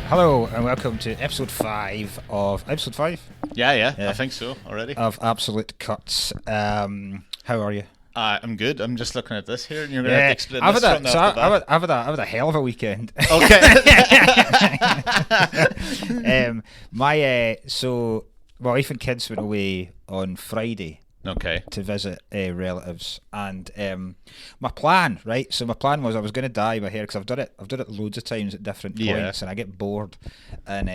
Hello and welcome to episode 5 of episode 5. Yeah, I think so already. Of Absolute Cuts. How are you? I'm good. I'm just looking at this here, and you're going to have to explain I've this had from the off the bat. I've had a hell of a weekend. Okay. My wife and kids went away on Friday. Okay. To visit relatives, and my plan, right? So my plan was I was going to dye my hair because I've done it loads of times at different points, and I get bored, and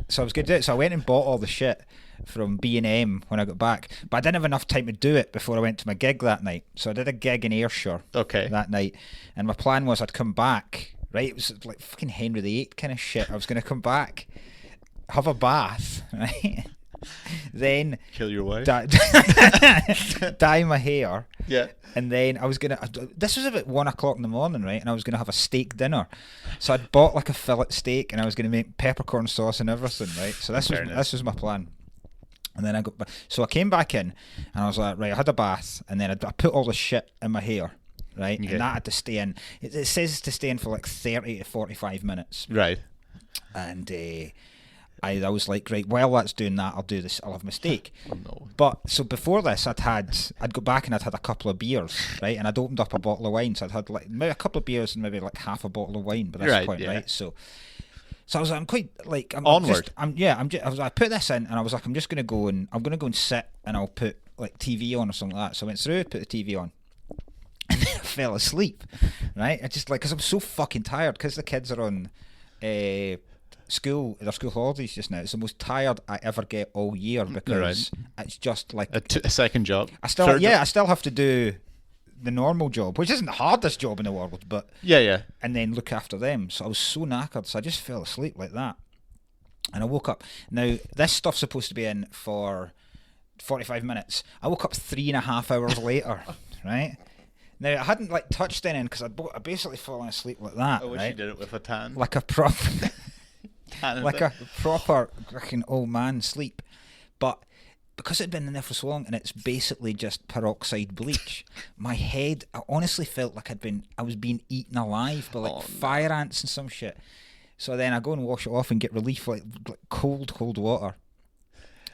so I was going to do it. So I went and bought all the shit from B&M when I got back, but I didn't have enough time to do it before I went to my gig that night. So I did a gig in Ayrshire that night, and my plan was I'd come back, right? It was like fucking Henry VIII kind of shit. I was going to come back, have a bath, right? Then kill your wife, dye my hair, and then I was gonna. This was about 1 o'clock in the morning, right? And I was gonna have a steak dinner, so I'd bought like a fillet steak, and I was gonna make peppercorn sauce and everything, right? So this was my plan. And then I came back in, and I was like, right, I had a bath, and then I put all the shit in my hair, right? Yeah. And that had to stay in. It says to stay in for like 30 to 45 minutes, right? And I was like, right, while that's doing that, I'll do this. I'll have a steak. Oh, no. But so before this, I'd go back and I'd had a couple of beers, right? And I'd opened up a bottle of wine, so I'd had like maybe a couple of beers and maybe like half a bottle of wine by this point, right? So I was like, I'm quite like onward. I put this in, and I was like, I'm gonna go and sit, and I'll put like TV on or something like that. So I went through, put the TV on, and then I fell asleep, right? I just because I'm so fucking tired because the kids are on their school holidays just now. It's the most tired I ever get all year because it's just like a second job. I still have to do the normal job, which isn't the hardest job in the world, but and then look after them. So I was so knackered, so I just fell asleep like that, and I woke up. Now this stuff's supposed to be in for 45 minutes. I woke up 3.5 hours later, right? Now I hadn't like touched anything because I basically fallen asleep like that. I wish you did it with a tan, like a proper. Like a proper fucking old man sleep, but because it'd been in there for so long and it's basically just peroxide bleach, my head, I honestly felt like I was being eaten alive by like fire ants and some shit. So then I go and wash it off and get relief like cold water,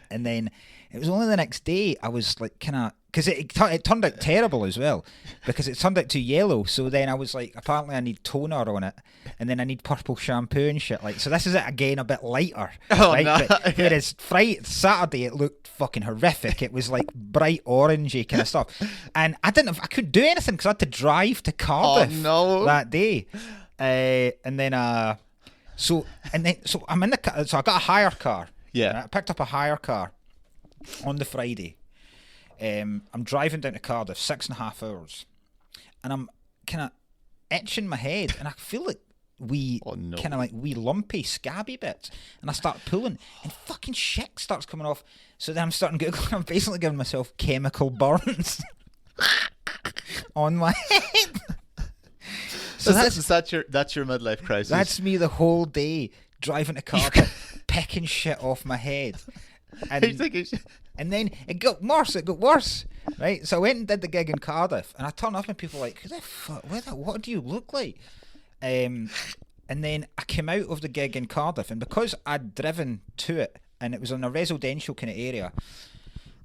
and then it was only the next day I was like kind of, because it turned out terrible as well, because it turned out too yellow. So then I was like, apparently I need toner on it, and then I need purple shampoo and shit. Like, so this is it again, a bit lighter. Right? No! But whereas Saturday it looked fucking horrific. It was like bright orangey kind of stuff, and I couldn't do anything because I had to drive to Cardiff that day, and then so I'm in the car. So I got a hire car. Yeah, right? I picked up a hire car on the Friday. I'm driving down to Cardiff 6.5 hours, and I'm kind of itching my head, and I feel like kind of like wee lumpy scabby bits, and I start pulling, and fucking shit starts coming off. So then I'm starting to I'm basically giving myself chemical burns on my head. So that's your midlife crisis. That's me the whole day driving to Cardiff, picking shit off my head. And then it got worse, right? So I went and did the gig in Cardiff, and I turned up and people were like, who the fuck, what do you look like? And then I came out of the gig in Cardiff, and because I'd driven to it, and it was in a residential kind of area,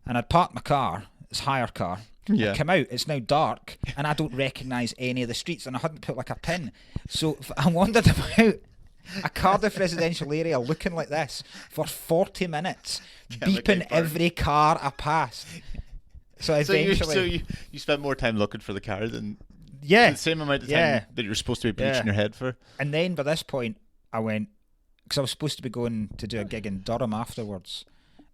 and I'd parked my car, it's a hire car, I come out, it's now dark, and I don't recognise any of the streets, and I hadn't put like a pin. So I wandered about a Cardiff residential area looking like this for 40 minutes, beeping every car I passed. So eventually, you spent more time looking for the car than the same amount of time that you're supposed to be bleaching your head for. And then by this point, I went, because I was supposed to be going to do a gig in Durham afterwards.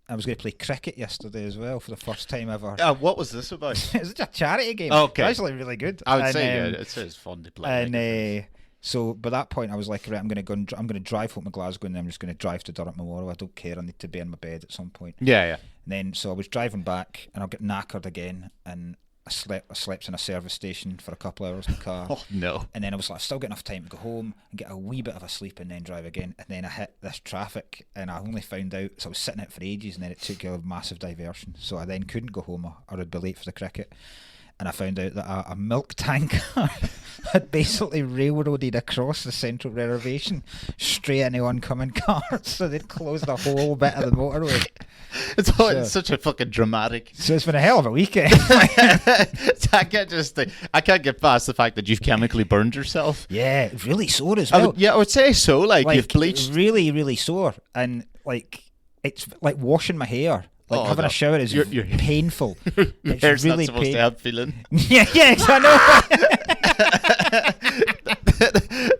I was going to play cricket yesterday as well for the first time ever. What was this about? It was a charity game. Okay, it was actually really good. I would say it's fun to play. And so by that point I was like, right, I'm going to drive home to Glasgow, and then I'm just going to drive to Durham tomorrow. I don't care, I need to be in my bed at some point. Yeah. And then so I was driving back, and I'll get knackered again, and I slept in a service station for a couple of hours in the car. Oh no. And then I was like, I still got enough time to go home and get a wee bit of a sleep and then drive again. And then I hit this traffic, and I only found out, so I was sitting out for ages, and then it took a massive diversion. So I then couldn't go home, or I'd be late for the cricket. and I found out that a milk tanker had basically railroaded across the central reservation straight into oncoming cars, so they'd closed the whole bit of the motorway. It's such a fucking dramatic. So it's been a hell of a weekend. I can't get past the fact that you've chemically burned yourself. Yeah, it's really sore as well. I would say so. Like you've bleached. Really, really sore, and like it's like washing my hair. Like having a shower is painful. Your it's hair's really not supposed to have feeling. Yeah, I know.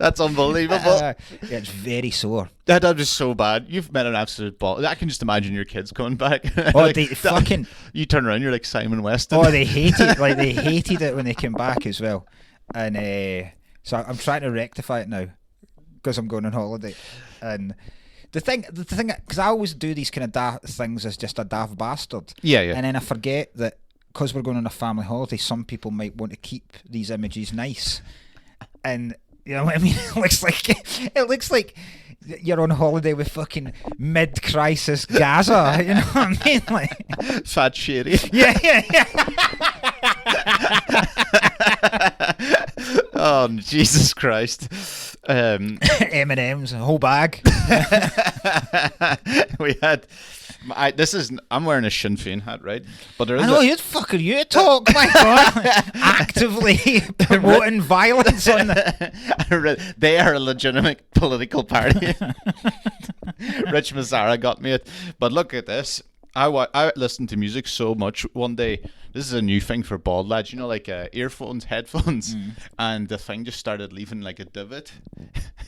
That's unbelievable. Yeah, it's very sore. That is so bad. You've met an absolute ball. I can just imagine your kids coming back. Oh, like, they fucking. You turn around, you're like Simon Weston. Oh, they hate it. Like they hated it when they came back as well. And so I'm trying to rectify it now because I'm going on holiday. And the thing, because I always do these kind of daft things as just a daft bastard. Yeah. And then I forget that because we're going on a family holiday, some people might want to keep these images nice. And you know what I mean? It looks like you're on holiday with fucking mid-crisis Gaza. You know what I mean? Like Fat Shady. Yeah. Oh, Jesus Christ. M&M's, a whole bag. We had... I'm wearing a Sinn Féin hat, right? But there is you talk, my God. Actively promoting violence on the... They are a legitimate political party. Rich Mazzara got me it. But look at this. I listened to music so much one day. This is a new thing for bald lads, you know, like earphones, headphones, and the thing just started leaving like a divot.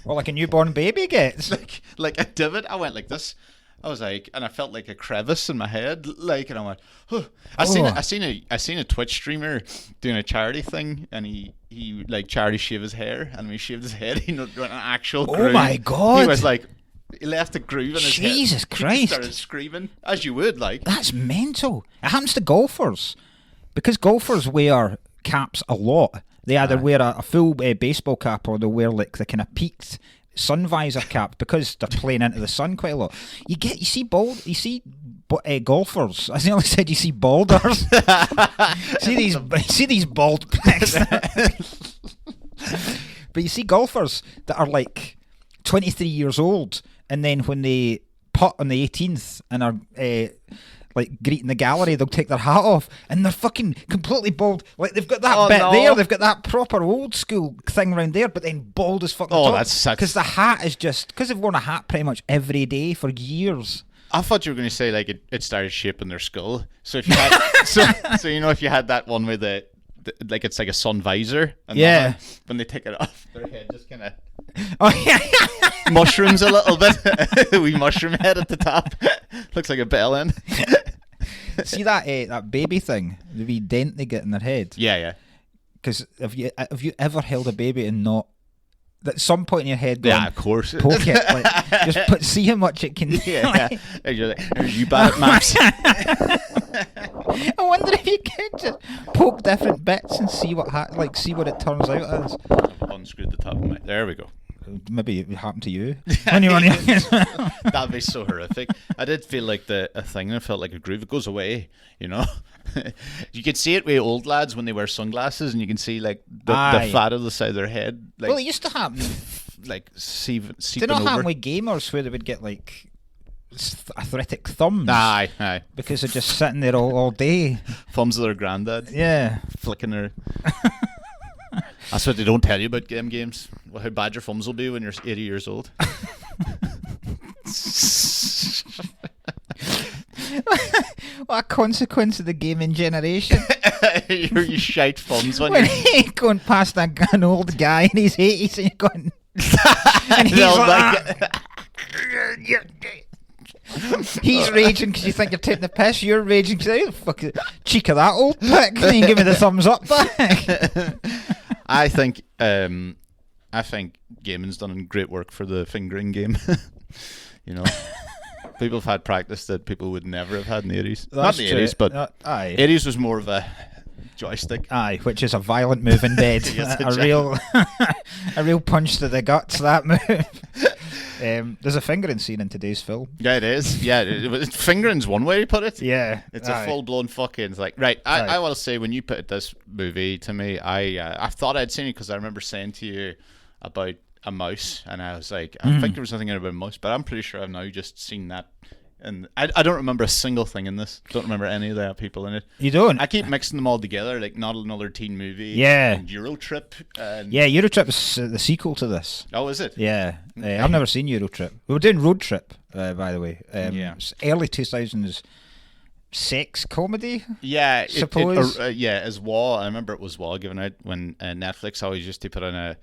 Well, like a newborn baby gets. like a divot. I went like this. I was like, and I felt like a crevice in my head, like, and I went, huh. I seen a Twitch streamer doing a charity thing, and he like charity shave his hair, and when he shaved his head, he went an actual groove. Oh my God! He was like, he left a groove in his head. Jesus Christ! He started screaming, as you would, like. That's mental. It happens to golfers, because golfers wear caps a lot. They either wear a full baseball cap, or they wear like the kind of peaked sun visor cap because they're playing into the sun quite a lot. You see golfers. I nearly said you see balders. see these bald pricks. But you see golfers that are like 23 years old, and then when they putt on the 18th and are like greeting the gallery, they'll take their hat off and they're fucking completely bald. Like they've got that there, they've got that proper old school thing around there, but then bald as fuck. Oh, that's such. Because the hat is just because they've worn a hat pretty much every day for years. I thought you were going to say like it started shaping their skull. So if you had, so you know, if you had that one with the like it's like a sun visor, and when they take it off, their head just kind of mushrooms a little bit. Wee mushroom head at the top. Looks like a bell end. See that baby thing, the wee dent they get in their head. Yeah. Because have you ever held a baby and not at some point in your head going, yeah, of course, poke it, like, just see how much it can. Yeah. Are you bad at maths? I wonder if you could just poke different bits and see what it turns out as. Unscrewed the top of my. There we go. Maybe it happened to you. That'd be so horrific. I did feel like a thing. I felt like a groove. It goes away, you know. You can see it with old lads when they wear sunglasses, and you can see like the fat of the side of their head. Like, well, it used to happen. Like seeping did not happen with gamers where they would get like arthritic thumbs. Aye. Because they're just sitting there all day. Thumbs of their granddad. Yeah. Flicking their. That's what they don't tell you about games. Well, how bad your thumbs will be when you're 80 years old. What a consequence of the gaming generation. You shite thumbs when you're going past an old guy in his 80s and you're going... and he's like... He's raging because you think you're taking the piss. You're raging because you fuck cheek of that old prick. Then give me the thumbs up back. I think gaming's done great work for the fingering game. You know, people have had practice that people would never have had in the 80s. Not the 80s, but 80s was more of a joystick. Aye, which is a violent move in bed. a real punch to the guts. That move. There's a fingering scene in today's film. Yeah, it is. Yeah, fingering's one way to put it. Yeah, it's a full blown fucking. It's like I will say when you put this movie to me, I thought I'd seen it because I remember saying to you about a mouse, and I was like, I think there was something in about a mouse, but I'm pretty sure I've now just seen that. And I don't remember a single thing in this. Don't remember any of the people in it. You don't? I keep mixing them all together, like Not Another Teen Movie. Yeah. And Eurotrip. Yeah, Eurotrip is the sequel to this. Oh, is it? Yeah. I've never seen Eurotrip. We were doing Road Trip, by the way. It's early 2000s sex comedy. Yeah. Suppose. As WAW. I remember it was WAW given out when Netflix always used to put on a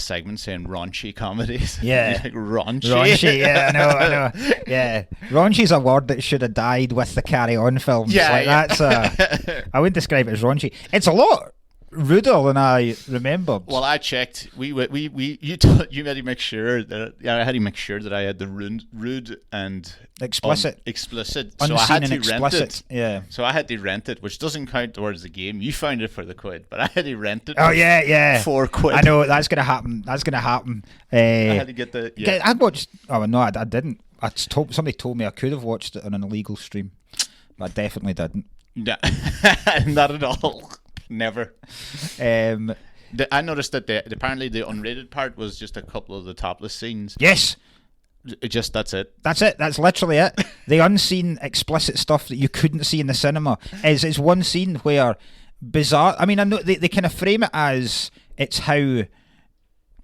segment saying raunchy comedies. Yeah. Like, raunchy. Raunchy, yeah, I know. Yeah. Raunchy's a word that should have died with the Carry On films. Yeah, That's I wouldn't describe it as raunchy. It's a lot ruder than I remembered. Well, I checked. You had to make sure that I had to make sure that I had the rude and explicit. Explicit. Unseen so I had to explicit. rent it. Yeah. So I had to rent it, which doesn't count towards the game. You found it for the quid, but I had to rent it. Oh yeah. £4. I know that's gonna happen. I had to get the. Yeah. I watched. Oh no, I didn't. Somebody told me I could have watched it on an illegal stream, but I definitely didn't. No, not at all. Never. I noticed that apparently the unrated part was just a couple of the topless scenes. Yes. That's it. That's it. That's literally it. The unseen explicit stuff that you couldn't see in the cinema is one scene where bizarre. I mean, I know they kind of frame it as it's how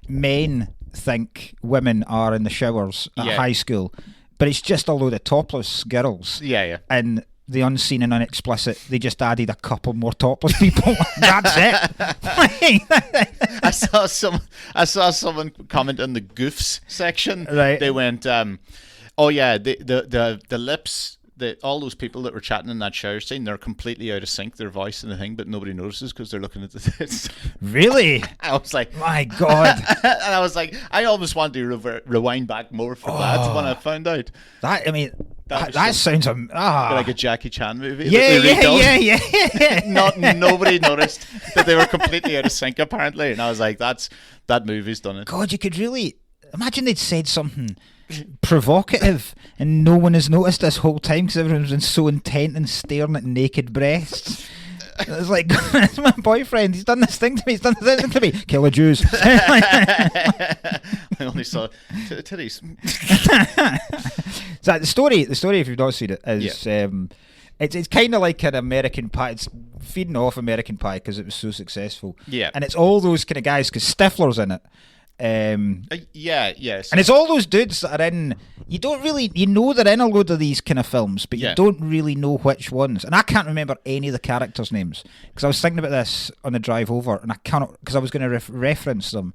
men think women are in the showers at high school, but it's just a load of topless girls. Yeah. And the unseen and unexplicit, they just added a couple more topless people. That's it. I saw someone comment in the goofs section. Right. They went, oh yeah, the lips. All those people that were chatting in that shower scene, they're completely out of sync, their voice and the thing, but nobody notices because they're looking at the tits. Really? I was like, my God. And I was like, I almost wanted to rewind back more for that when I found out. That sounds like a Jackie Chan movie. Yeah. Nobody noticed that they were completely out of sync apparently, and I was like, that movie's done it. God, you could really imagine they'd said something provocative and no one has noticed this whole time because everyone's been so intent and staring at naked breasts. It's like, it's my boyfriend, he's done this thing to me, he's done this thing to me. Kill the Jews. I only saw titties. So the story, if you've not seen it, is it's kind of like an American Pie. It's feeding off American Pie because it was so successful. Yeah. And it's all those kind of guys, because Stifler's in it. Yes. And it's all those dudes that are in. You don't really, you know, they're in a load of these kind of films, but you don't really know which ones. And I can't remember any of the characters' names because I was thinking about this on the drive over, and I cannot, because I was going to reference them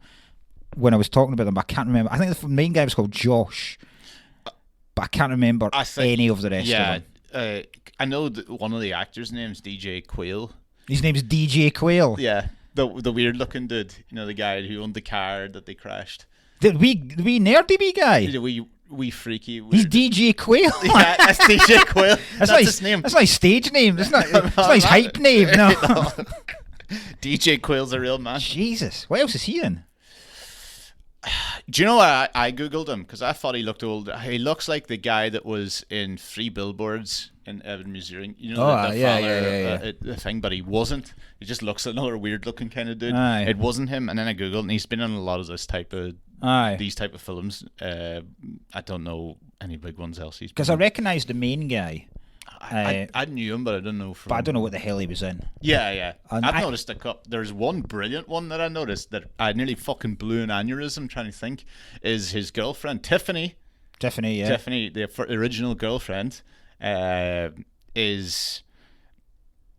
when I was talking about them, but I can't remember. I think the main guy was called Josh, but I can't remember any of the rest of them. I know that one of the actors' names DJ Quayle. His name's DJ Quayle. Yeah. The weird looking dude, you know, the guy who owned the car that they crashed. The wee nerdy wee guy. The wee freaky. Weird. He's DJ Quayle. Yeah, that's DJ Quayle. That's his name. That's not his stage name. It's not his hype name. No. DJ Quayle's a real man. Jesus, what else is he in? Do you know what I googled him because I thought he looked old. He looks like the guy that was in 3 Billboards in Evan, Missouri. You know, the thing, but he wasn't. He just looks like another weird looking kind of dude. Aye. It wasn't him. And then I googled, and he's been in a lot of these type of films. I don't know any big ones else he's. Because I recognised the main guy. I knew him, but I don't know. But I don't know what the hell he was in. Yeah. I've noticed a couple. There's one brilliant one that I noticed that I nearly fucking blew an aneurysm trying to think. Is his girlfriend Tiffany? Tiffany, the original girlfriend, is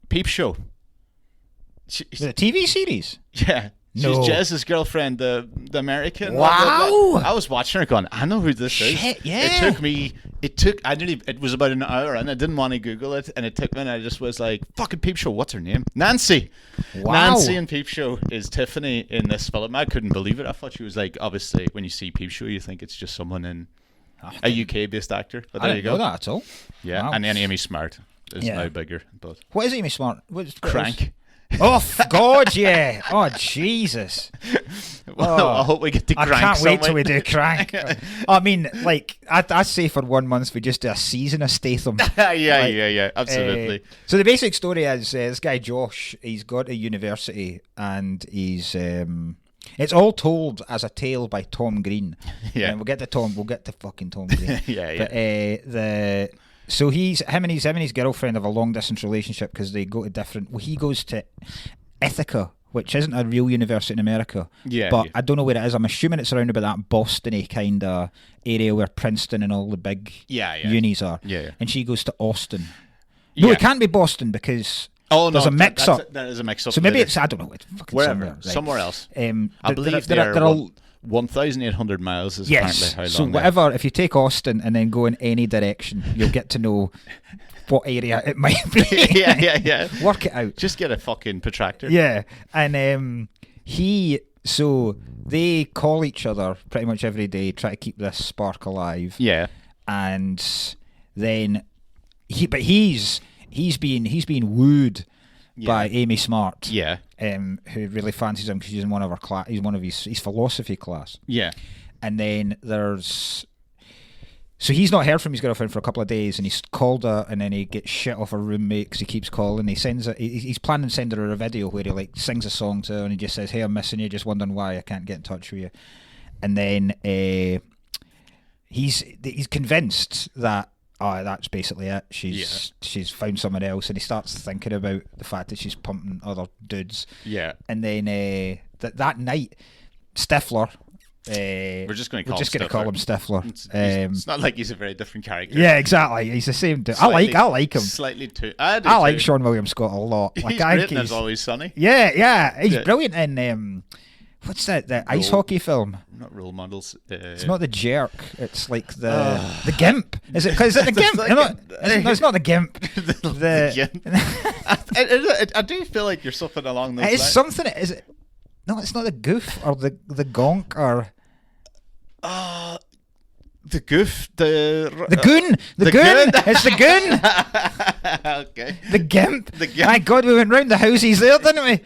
Peep Show. The TV series. Yeah. No. She's Jez's girlfriend, the American. Wow! I was watching her going, I know who this is. Yeah. It was about an hour and I didn't want to Google it, and it took me and I just was like, fucking Peep Show, what's her name? Nancy. Wow. Nancy in Peep Show is Tiffany in this film. I couldn't believe it. I thought she was like, obviously, when you see Peep Show, you think it's just someone in a UK-based actor. But there you go. I didn't know that at all. Yeah, wow. And then Amy Smart is now bigger. But what is Amy Smart? Crank. Oh God, yeah. Oh Jesus. Well, I hope we get to Crank. I can't wait till some we way. do Crank. I mean, like, I say for 1 month we just do a season of Statham. yeah, absolutely. So the basic story is this guy Josh, he's got a university and he's it's all told as a tale by Tom Green. Yeah. And we'll get to fucking Tom Green. Yeah. But so him and his girlfriend have a long distance relationship because they go to different. Well, he goes to Ithaca, which isn't a real university in America. Yeah. But I don't know where it is. I'm assuming it's around about that Boston-y kind of area where Princeton and all the big unis are. Yeah. And she goes to Austin. No, it can't be Boston because there's a mix-up. There is a mix-up. So maybe it's, I don't know, it's fucking wherever, somewhere else. I believe they're 1,800 miles is apparently how long. So whatever, if you take Austin and then go in any direction, you'll get to know what area it might be. yeah. Work it out. Just get a fucking protractor. Yeah, and so they call each other pretty much every day, try to keep this spark alive. Yeah, and then he's being wooed by Amy Smart. Yeah, who really fancies him because he's in one of her class. He's one of his philosophy class. Yeah, and then so he's not heard from his girlfriend for a couple of days, and he's called her, and then he gets shit off her roommate because he keeps calling. He's planning to send her a video where he like sings a song to her, and he just says, "Hey, I'm missing you. Just wondering why I can't get in touch with you." And then he's convinced that that's basically it. She's found someone else, and he starts thinking about the fact that she's pumping other dudes. Yeah, and then that night, Stifler. We're just going to call him Stifler. It's not like he's a very different character. Yeah, exactly. He's the same dude. I like him. Slightly too. I like Sean William Scott a lot. He's great in It's Always Sunny. Yeah. He's brilliant in what's that? The ice hockey film. Not Role Models. It's not The Jerk. It's like the Gimp. Is it the Gimp? No, it's not the Gimp. The Gimp. I do feel like you're something along those lines. It's something. Is it? No, it's not the Goof or the Gonk or. The Goof, the Goon, the Goon. It's the Goon. Okay. The Gimp. My God, we went round the houses there, didn't we?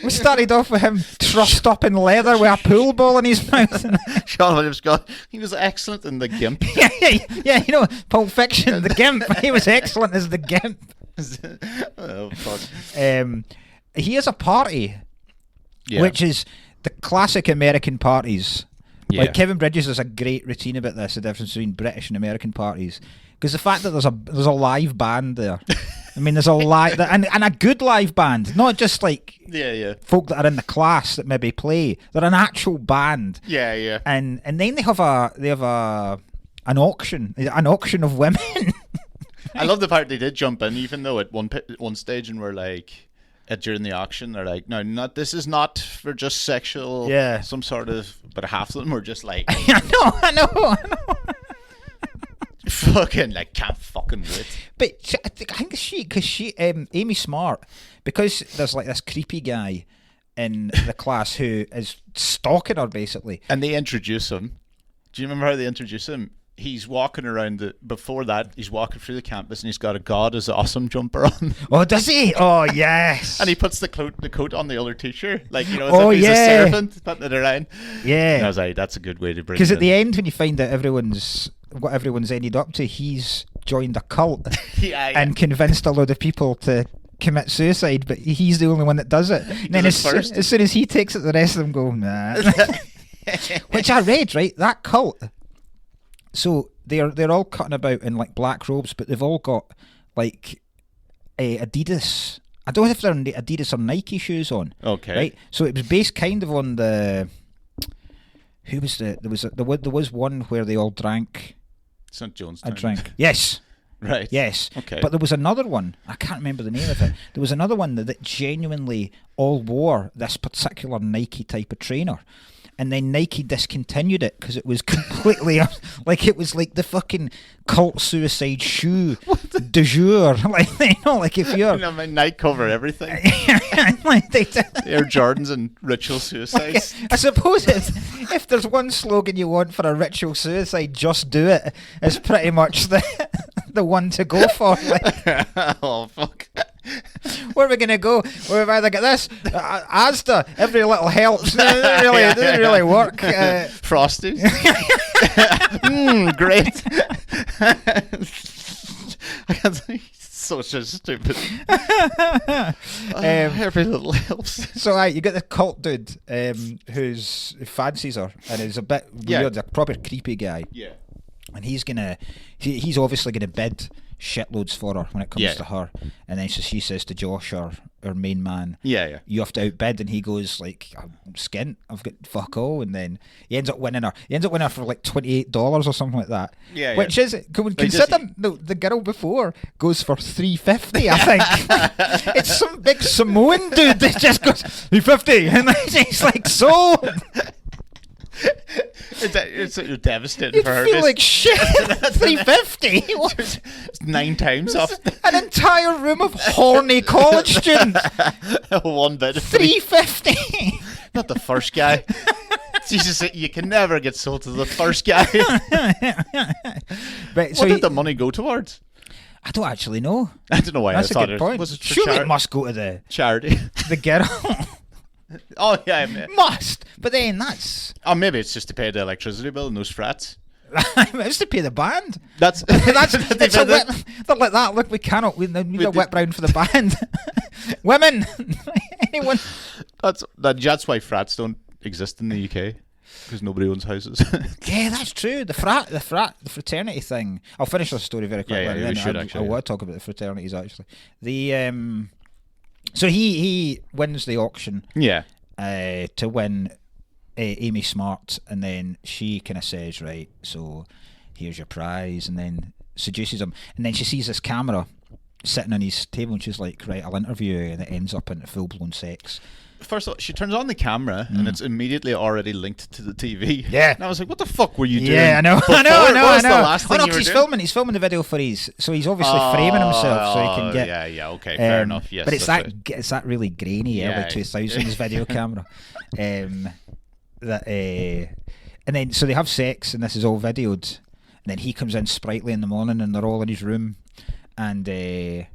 We started off with him trussed up in leather with a pool ball in his mouth. Sean William Scott, he was excellent in The Gimp. Yeah, you know, Pulp Fiction, The Gimp. He was excellent as the Gimp. Oh fuck. He has a party, which is the classic American parties. Yeah. Like Kevin Bridges has a great routine about this, the difference between British and American parties, because the fact that there's a live band there. I mean, there's a live and a good live band, not just like folk that are in the class that maybe play. They're an actual band. Yeah. And then they have an auction of women. I love the part they did jump in, even though at one stage and we're like. During the auction, they're like, "No, this is not for just sexual, some sort of." But half of them were just like, "I know." Fucking like can't fucking wait. But I think she, Amy Smart, because there's like this creepy guy in the class who is stalking her basically, and they introduce him. Do you remember how they introduce him? He's walking around before that, he's walking through the campus and he's got a God is Awesome jumper on. Oh, does he? Oh, yes. And he puts the coat on the other teacher. Like, you know, as if he's a servant putting it around. Yeah. And I was like, that's a good way to bring it because in. at the end, when you find out what everyone's ended up to, he's joined a cult and convinced a load of people to commit suicide, but he's the only one that does it. And then as soon as he takes it, the rest of them go, nah. Which I read, right? That cult... So they're all cutting about in like black robes, but they've all got like Adidas. I don't know if they're Adidas or Nike shoes on. Okay. Right. So it was based kind of on the. Who was there was one where they all drank. St. John's. A drink. Yes. Right. Yes. Okay. But there was another one. I can't remember the name of it. There was another one that genuinely all wore this particular Nike type of trainer. And then Nike discontinued it because it was completely like it was like the fucking cult suicide shoe du jour. Like, you know, like if you're my Nike cover everything. Like Air Jordans and ritual suicides. I suppose if there's one slogan you want for a ritual suicide, just do it. It's pretty much the one to go for. Like. Oh fuck. Where are we going to go? We've either got this, Asda, every little helps. It doesn't really work. Frosties. Great. I can't think. So stupid. Every little helps. So you get the cult dude who fancies her and is a bit weird, a proper creepy guy. Yeah. And he's obviously gonna bid shitloads for her when it comes to her. And then so she says to Josh, our main man, you have to outbid, and he goes like, I'm skint, I've got fuck all, and then he ends up winning her. He ends up winning her for like $28 or something like that. Yeah. Which is, consider the girl before goes for $350, I think. It's some big Samoan dude that just goes $350, and he's like, sold. It's you're devastating for her. You feel like shit. $350. It's 9 times off. An entire room of horny college students. One bid. $350. Not the first guy. Jesus, you can never get sold to the first guy. Right, what did the money go towards? I don't actually know. I don't know why. That's I a good point. Was it for surely it must go to the charity. The girl. Oh yeah, mate. Must, but then that's. Oh, maybe it's just to pay the electricity bill in those frats. It's to pay the band. It's a whip. They're like that. Look, we cannot. We need a whip round for the band. Women, anyone. That's why frats don't exist in the UK, because nobody owns houses. Yeah, that's true. The fraternity thing. I'll finish this story very quickly. Yeah, we should actually. I want to talk about the fraternities actually. So he wins the auction. Yeah. To win Amy Smart, and then she kind of says, right, so here's your prize, and then seduces him, and then she sees this camera sitting on his table, and she's like, right, I'll interview you, and it ends up into full-blown sex. First of all, she turns on the camera and it's immediately already linked to the TV. Yeah. And I was like, what the fuck were you doing? Yeah, I know. What was the last thing you were doing? He's filming the video for so he's obviously framing himself so he can get. Yeah, okay, fair enough. Yes, but it's that really grainy early 2000s video camera. And then so they have sex, and this is all videoed. And then he comes in sprightly in the morning, and they're all in his room, and he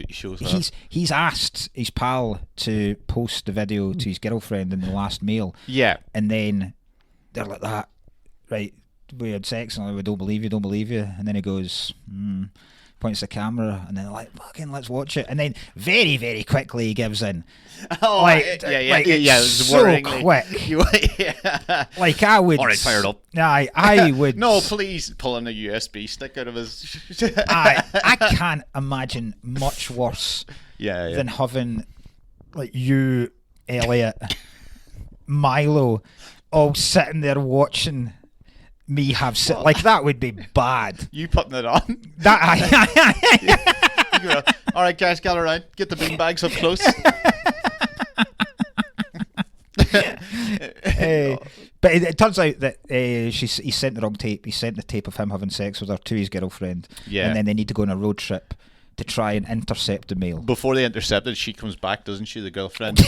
shows up. He's asked his pal to post the video to his girlfriend in the last meal. Yeah. And then they're like that, right, we had sex, and I'm like, we don't believe you. And then he goes, points the camera, and then like, fucking let's watch it. And then very, very quickly he gives in. Oh, like, yeah. It was so quick. Like I would. All right, fired up. I would. No, please pulling a USB stick out of his. I can't imagine much worse. Than having like you, Elliot, Milo, all sitting there watching me have like that would be bad. You putting it on? All right, guys, gather around. Get the bean bags up close. But it turns out that he sent the wrong tape. He sent the tape of him having sex with her to his girlfriend. Yeah. And then they need to go on a road trip to try and intercept the mail. Before they intercept it, she comes back, doesn't she, the girlfriend?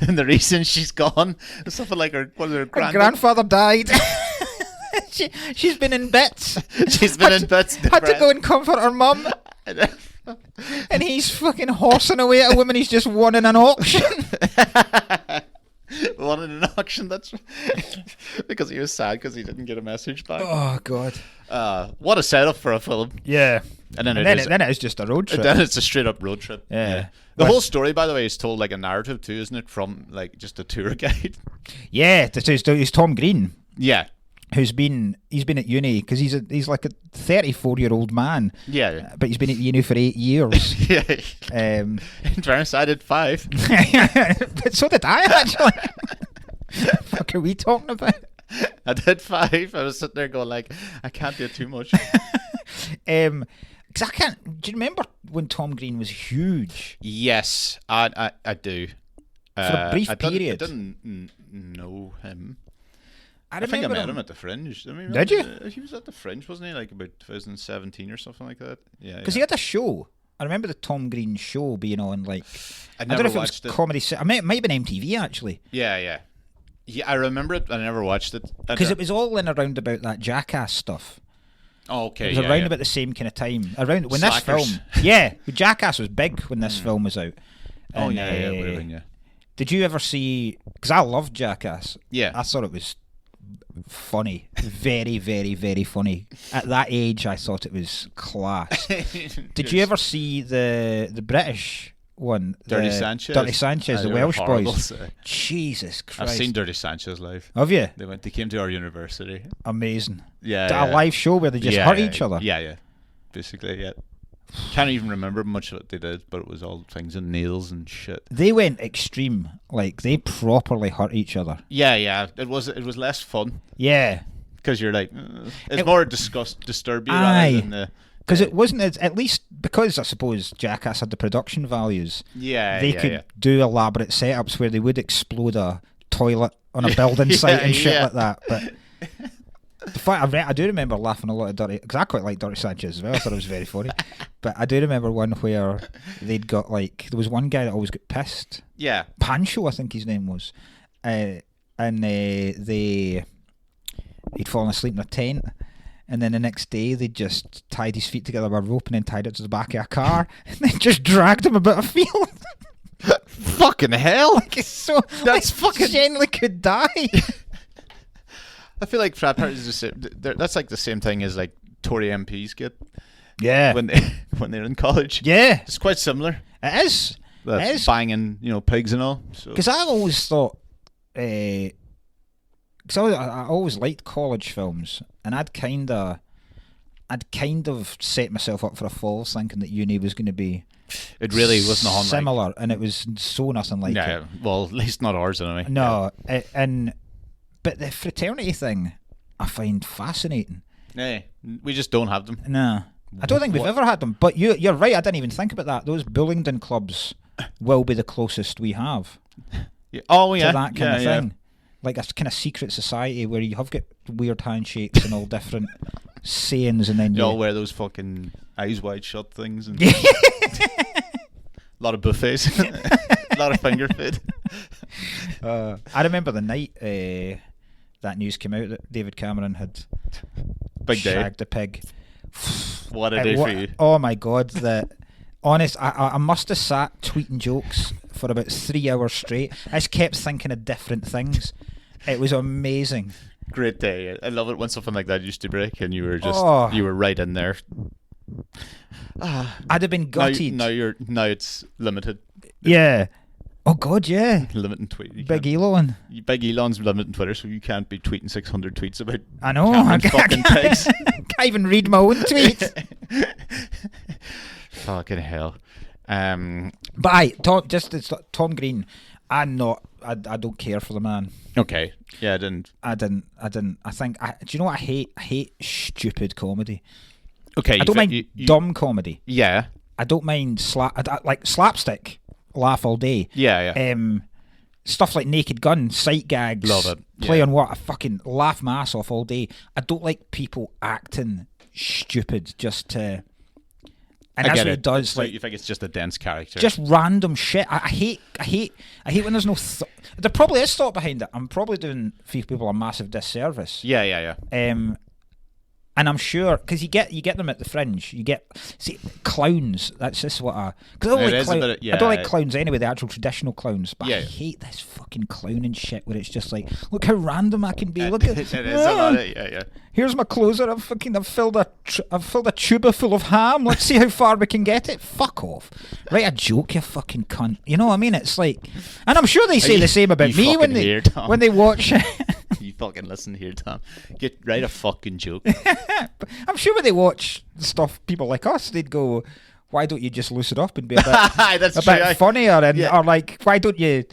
And the reason she's gone is something like her grandfather died. She's been in bits. Had to go and comfort her mum. And he's fucking horsing away at a woman he's just won in an auction. Won in an auction, that's because he was sad because he didn't get a message back. Oh, God. What a setup for a film. Yeah. And then it is just a road trip. Then it's a straight up road trip. Yeah. The whole story, by the way, is told like a narrative too, isn't it? From like just a tour guide. Yeah, it's Tom Green. Yeah. He's been at uni because he's like a 34-year-old man. Yeah. But he's been at uni for 8 years. Yeah. In fairness, I did 5. But so did I actually. What are we talking about? I did 5. I was sitting there going like, I can't do too much. Because I can't. Do you remember when Tom Green was huge? Yes, I do. For a brief period. I didn't know him. I think I met him at the Fringe. Did you? He was at the Fringe, wasn't he? Like about 2017 or something like that. Yeah. Because he had a show. I remember the Tom Green show being on like. I don't know if it was comedy. It might have been MTV actually. Yeah, I remember it. I never watched it because it was all in around about that Jackass stuff. Oh, okay. It was around about the same kind of time. Around when Slackers. this film, Jackass was big when this film was out. Oh And, yeah, it would have been, yeah. Did you ever see? Because I loved Jackass. Yeah. I thought it was funny, very, very, very funny. At that age, I thought it was class. Did you ever see the British one? Dirty Sanchez, the they were Welsh horrible, boys. so. Jesus Christ! I've seen Dirty Sanchez live. Have you? They came to our university. Amazing. Yeah. A live show where they just hurt each other. Yeah. Basically, yeah. Can't even remember much of what they did, but it was all things and nails and shit. They went extreme, like they properly hurt each other. Yeah. It was less fun. Yeah, because you're like, it's more disturbing rather than the. Because it wasn't at least because I suppose Jackass had the production values. Yeah, they could do elaborate setups where they would explode a toilet on a building site and shit like that. But the fact I do remember laughing a lot at Dirty, because I quite like Dirty Sanchez as well. I thought it was very funny. But I do remember one where they'd got like, there was one guy that always got pissed. Yeah, Pancho, I think his name was, and he'd fallen asleep in a tent. And then the next day, they just tied his feet together with a rope and then tied it to the back of a car, and then just dragged him about a field. Fucking hell! Like it's so that's fucking genuinely could die. I feel like frat parties are that's like the same thing as like Tory MPs get. Yeah. When they're in college. Yeah. It's quite similar. It is. That's it is. Banging, pigs and all. Because I've always thought, because I always liked college films, and I'd kind of set myself up for a fall, thinking that uni was going to be. It really wasn't on similar, and it was so nothing like it. Yeah, well, at least not ours anyway. No, but the fraternity thing, I find fascinating. Yeah, we just don't have them. No, I don't think we've ever had them. But you're right. I didn't even think about that. Those Bullingdon clubs will be the closest we have. Yeah. Oh yeah, to that kind of thing. Like a kind of secret society where you have got weird handshakes and all different sayings, and then you all wear those fucking eyes wide shut things and a lot of buffets, a lot of finger food. I remember the night that news came out that David Cameron had shagged a pig. What a day for you! Oh my God! Honest, I must have sat tweeting jokes for about 3 hours straight. I just kept thinking of different things. It was amazing. Great day. I love it when something like that used to break and you were you were right in there. I'd have been gutted. Now it's limited. Yeah. Oh God, yeah. Limiting tweet. Big Elon. Big Elon's limiting Twitter, so you can't be tweeting 600 tweets about. I know. I fucking pigs. Can't even read my own tweets. Fucking hell. But Tom Green. I don't care for the man. Okay. Yeah, I didn't. I think. Do you know what I hate? I hate stupid comedy. Okay. I don't mind dumb comedy. Yeah. I don't mind like slapstick. Laugh all day. Yeah. Stuff like Naked Gun, sight gags. Love it. Play on what? I fucking laugh my ass off all day. I don't like people acting stupid just to. And that's what it does. So you think it's just a dense character? Just random shit. I hate when there's no. There probably is thought behind it. I'm probably doing few people a massive disservice. Yeah. And I'm sure because you get them at the Fringe. You get clowns. That's just what I. Because I don't like clowns anyway. The actual traditional clowns. But I hate this fucking clowning shit where it's just like, look how random I can be. Look at it is a lot of, yeah. Here's my closer. I've filled a tuba full of ham. Let's see how far we can get it. Fuck off. Write a joke, you fucking cunt. You know what I mean? It's like, and I'm sure they say the same about me when they watch. You fucking listen here, Tom. Write a fucking joke. I'm sure when they watch stuff, people like us, they'd go, "Why don't you just loosen up and be a bit funnier?" Or like, why don't you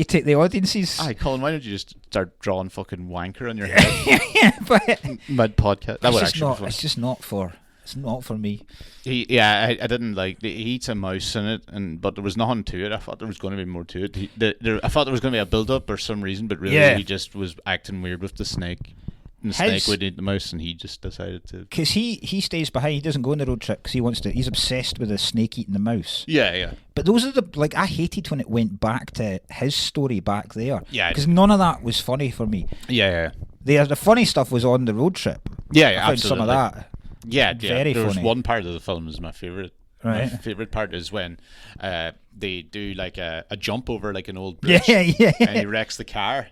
take the audiences? Aye, Colin, why don't you just start drawing fucking wanker on your head? But mid podcast. That would actually be fun. It's just not for. It's not for me. I didn't like. He eats a mouse in it, but there was nothing to it. I thought there was going to be more to it. I thought there was going to be a build-up or some reason, but really he just was acting weird with the snake. And the snake would eat the mouse, and he just decided to. Because he stays behind. He doesn't go on the road trip because he wants to. He's obsessed with the snake eating the mouse. Yeah. But those are I hated when it went back to his story back there. Yeah. Because none of that was funny for me. Yeah. The funny stuff was on the road trip. Yeah, I found some of that. Yeah, Very There was funny. one part of the film is my favorite. Right. My favorite part is when they do like a jump over like an old bridge, Yeah. and he wrecks the car,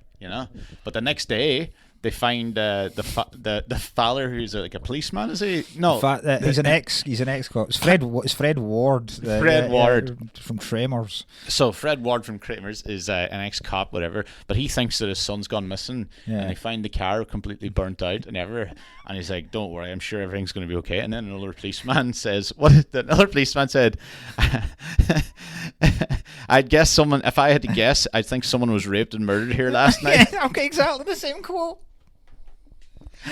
But the next day they find the father who's like a policeman. Is he? No, He's an ex. He's an ex-cop. It's Fred Ward. Fred Ward from Tremors. So Fred Ward from Kramer's is an ex-cop, whatever, but he thinks that his son's gone missing, and they find the car completely burnt out and he's like, "Don't worry, I'm sure everything's going to be okay." And then another policeman says, another policeman said, "I'd guess someone. If I had to guess, I'd think someone was raped and murdered here last night." Yeah, okay, exactly the same quote.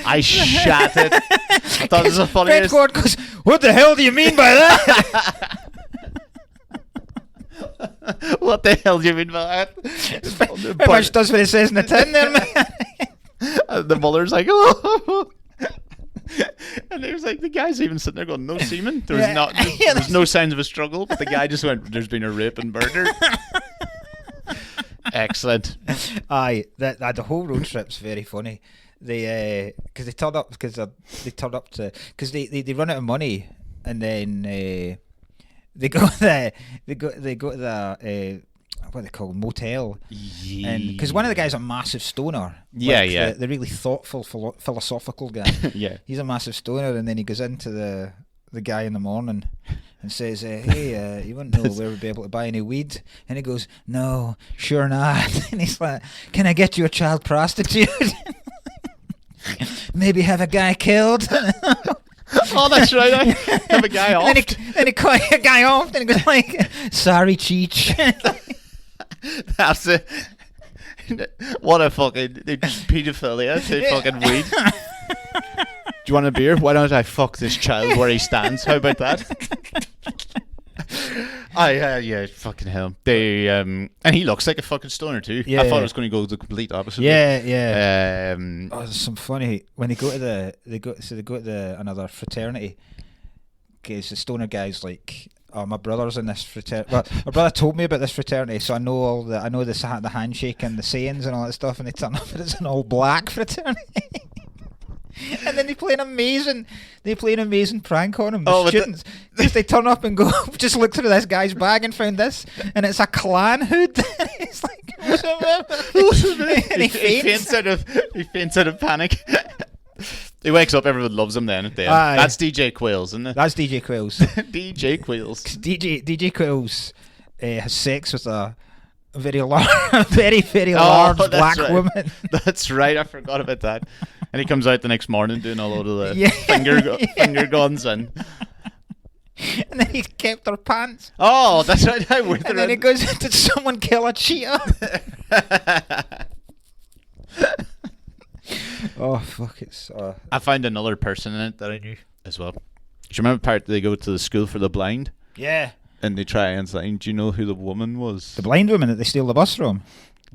I shat it. I thought it was the funniest. Fred Ward goes, "What the hell do you mean by that?" What the hell do you mean by that? Very much does what it says in the tin there, man. And the muller's like, "Oh." And there's like the guy's even sitting there going, "No semen." There's no signs of a struggle, but the guy just went, "There's been a rape and murder." Excellent. Aye, the whole road trip's very funny. They because they turn up because they run out of money, and then they go to the what they call motel, and because one of the guys a massive stoner, the really thoughtful philosophical guy, he's a massive stoner, and then he goes into the guy in the morning and says, "Hey, you wouldn't know where we'd be able to buy any weed?" And he goes, "No, sure not." And he's like, "Can I get you a child prostitute? Maybe have a guy killed?" Oh, that's right. I have a guy off. Then he calls a guy off, and he goes like, "Sorry, Cheech." That's it. What a fucking pedophilia to fucking weed. Do you want a beer? Why don't I fuck this child where he stands? How about that? Yeah, fucking hell. They and he looks like a fucking stoner too. Yeah, I thought it was going to go the complete opposite. Yeah. There's some funny when they go to another fraternity. Because the stoner guy's like, "Oh, my brother's in this fraternity. Well, my brother told me about this fraternity, so I know the handshake and the sayings and all that stuff." And they turn up and it's an all black fraternity. And then they play an amazing prank on him. The students, they turn up and go, "Just look through this guy's bag and found this," and it's a Klan hood. It's like, and he faints out of panic. He wakes up, everyone loves him then at the end. That's DJ Quails, isn't it? That's DJ Quails. DJ Quails. DJ Quails has sex with a very large, very large black woman. That's right, I forgot about that. And he comes out the next morning doing a load of the finger guns and then he kept her pants. Oh, that's right. And then he goes, "Did someone kill a cheetah?" Oh fuck! I find another person in it that I knew as well. Do you remember the part they go to the school for the blind? Yeah. And they try and say, "Do you know who the woman was?" The blind woman that they steal the bus from.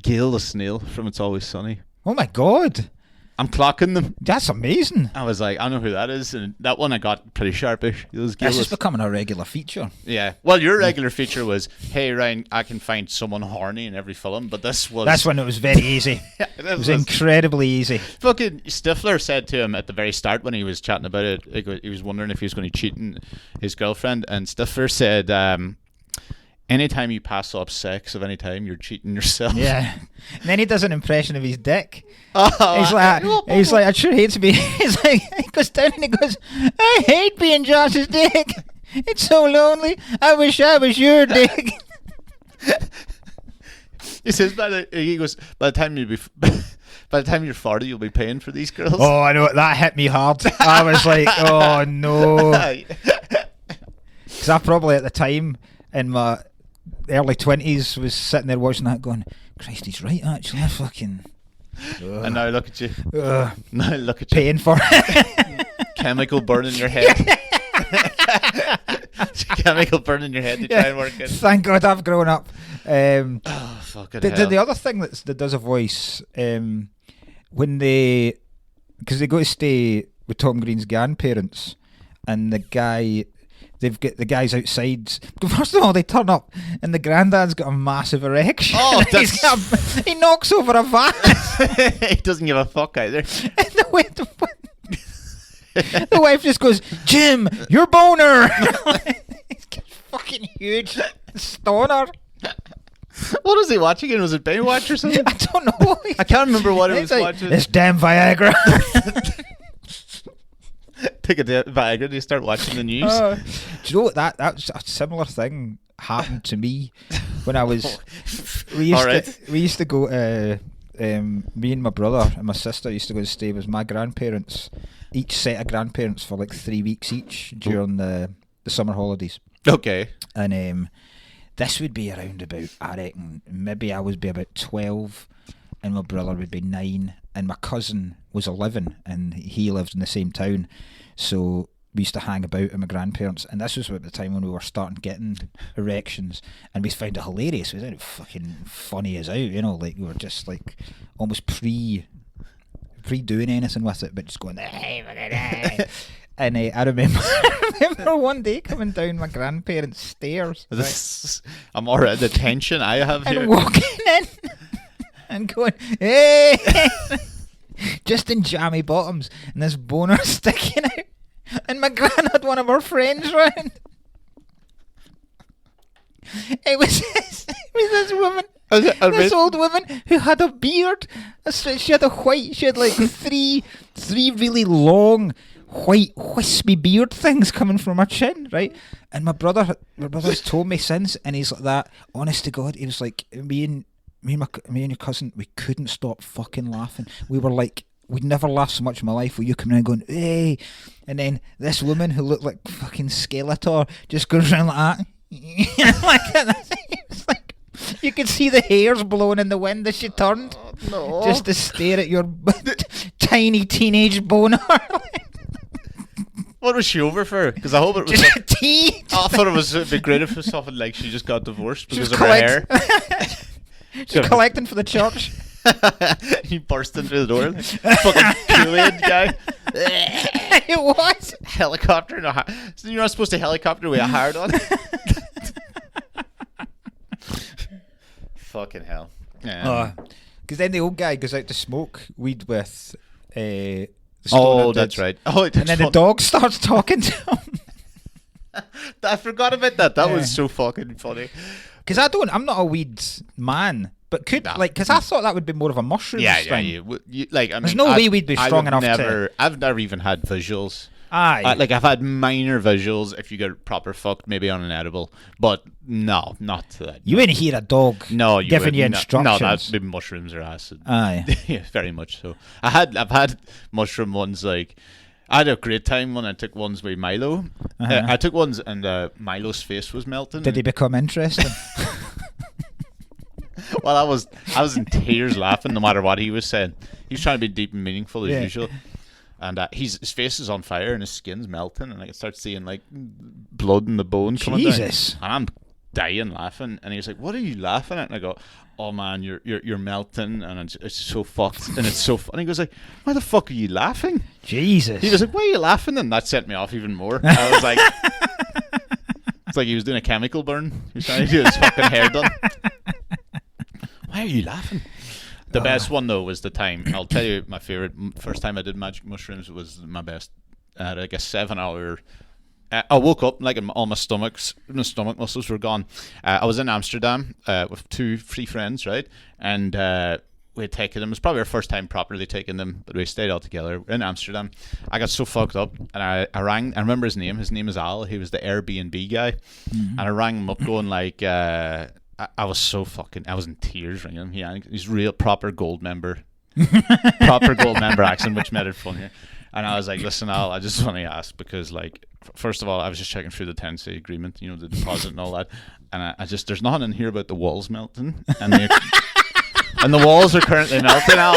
Gail the snail from It's Always Sunny. Oh my god! I'm clocking them. That's amazing. I was like, I know who that is, and that one I got pretty sharpish. This is becoming a regular feature. Yeah. Well, your regular feature was, "Hey Ryan, I can find someone horny in every film," but that's when it was very easy. It was incredibly easy. Fucking Stifler said to him at the very start when he was chatting about it, he was wondering if he was going to cheat on his girlfriend, and Stifler said, "Anytime you pass up sex of any time, you're cheating yourself." Yeah. And then he does an impression of his dick. He's like, "I'd sure hate to be." He's like, he goes down and he goes, "I hate being Josh's dick. It's so lonely. I wish I was your dick." He says, by the time you're 40, you'll be paying for these girls. Oh, I know, that hit me hard. I was like, oh no. Because I probably at the time in my early 20s was sitting there watching that going, "Christ, he's right actually. I fucking..." And now look at you. Now look at you. Paying for it. Chemical burn in your head. Chemical burn in your head to try and work it. Thank God I've grown up. Fucking hell. The other thing that does a voice, when because they go to stay with Tom Green's grandparents, and the guy's outside. First of all, they turn up and the granddad's got a massive erection. Oh, he knocks over a vase. He doesn't give a fuck either. And The wife just goes, Jim, your boner. He's fucking huge stoner. What was he watching? And was it Baywatch or something? I don't know. I can't remember what it was like, watching. This damn Viagra. Take a Viagra and you start watching the news. Do you know what? That's a similar thing happened to me when I was. We used to go. Me and my brother and my sister used to go and stay with my grandparents. Each set of grandparents for like 3 weeks each during the summer holidays. Okay. And this would be around about, I reckon, maybe I would be about 12 and my brother would be 9 and my cousin was 11 and he lived in the same town. So we used to hang about at my grandparents, and this was at the time when we were starting getting erections, and we found it hilarious. We found it fucking funny as out, you know, like we were just like almost pre doing anything with it, but just going, hey, hey. And I remember one day coming down my grandparents' stairs. I'm already the tension I have and here. Walking in and going, hey, just in jammy bottoms, and this boner sticking out. And my gran had one of her friends round. It was this woman, this old woman who had a beard. She had like three really long white wispy beard things coming from her chin, right? And my brother's told me since, and he's like that. Honest to God, he was like, me and your cousin, we couldn't stop fucking laughing. We were like, we'd never laughed so much in my life with you coming around going, hey. And then this woman who looked like fucking Skeletor just goes around like that. It's like, you could see the hairs blowing in the wind as she turned. No. Just to stare at your tiny teenage boner. What was she over for? Because I hope it was just a tea. I thought it'd be great if it was something like she just got divorced because of her hair. She's collecting for the church. He burst into the door. Fucking Kool-Aid guy. It was Helicopter. No, you're not supposed to helicopter with a hard on. Fucking hell. Because then the old guy goes out to smoke weed with. That's right. Oh, and then the dog starts talking to him. I forgot about that. That was so fucking funny. Because I'm not a weed man. But because I thought that would be more of a mushroom thing. You, like, I mean, there's no way we'd be strong enough to. I've never even had visuals. Aye. Like, I've had minor visuals if you get proper fucked, maybe on an edible. But no, not to that. You wouldn't hear a dog giving you instructions. No, that'd be mushrooms or acid. Aye. Yeah, very much so. I've had mushroom ones, like. I had a great time when I took ones with Milo. I took ones and Milo's face was melting. Did he become interesting? Well, I was in tears laughing no matter what he was saying. He was trying to be deep and meaningful as usual. And his face is on fire and his skin's melting, and I can start seeing like blood in the bone coming down. Jesus. And I'm dying laughing, and he was like, "What are you laughing at?" And I go, "Oh man, you're melting, and it's so fucked, and it's so." And he goes like, "Why the fuck are you laughing?" Jesus. He was like, "Why are you laughing?" And that set me off even more. I was like, it's like he was doing a chemical burn. He was trying to get his fucking hair done. Why are you laughing? The best one though was the time. I'll tell you, my favorite first time I did magic mushrooms was my best. I had like a 7-hour. I woke up like all my stomach muscles were gone. I was in Amsterdam with 2 free friends, right? And we had taken them. It was probably our first time properly taking them, but we stayed all together in Amsterdam. I got so fucked up, and I rang. I remember his name. His name is Al. He was the Airbnb guy, and I rang him up going like. I was so fucking. I was in tears ringing him. He's real proper gold member accent, which made it funnier. And I was like, "Listen, Al, I just want to ask because, like, first of all, I was just checking through the tenancy agreement, you know, the deposit and all that, and I just there's nothing in here about the walls melting, and and the walls are currently melting, Al."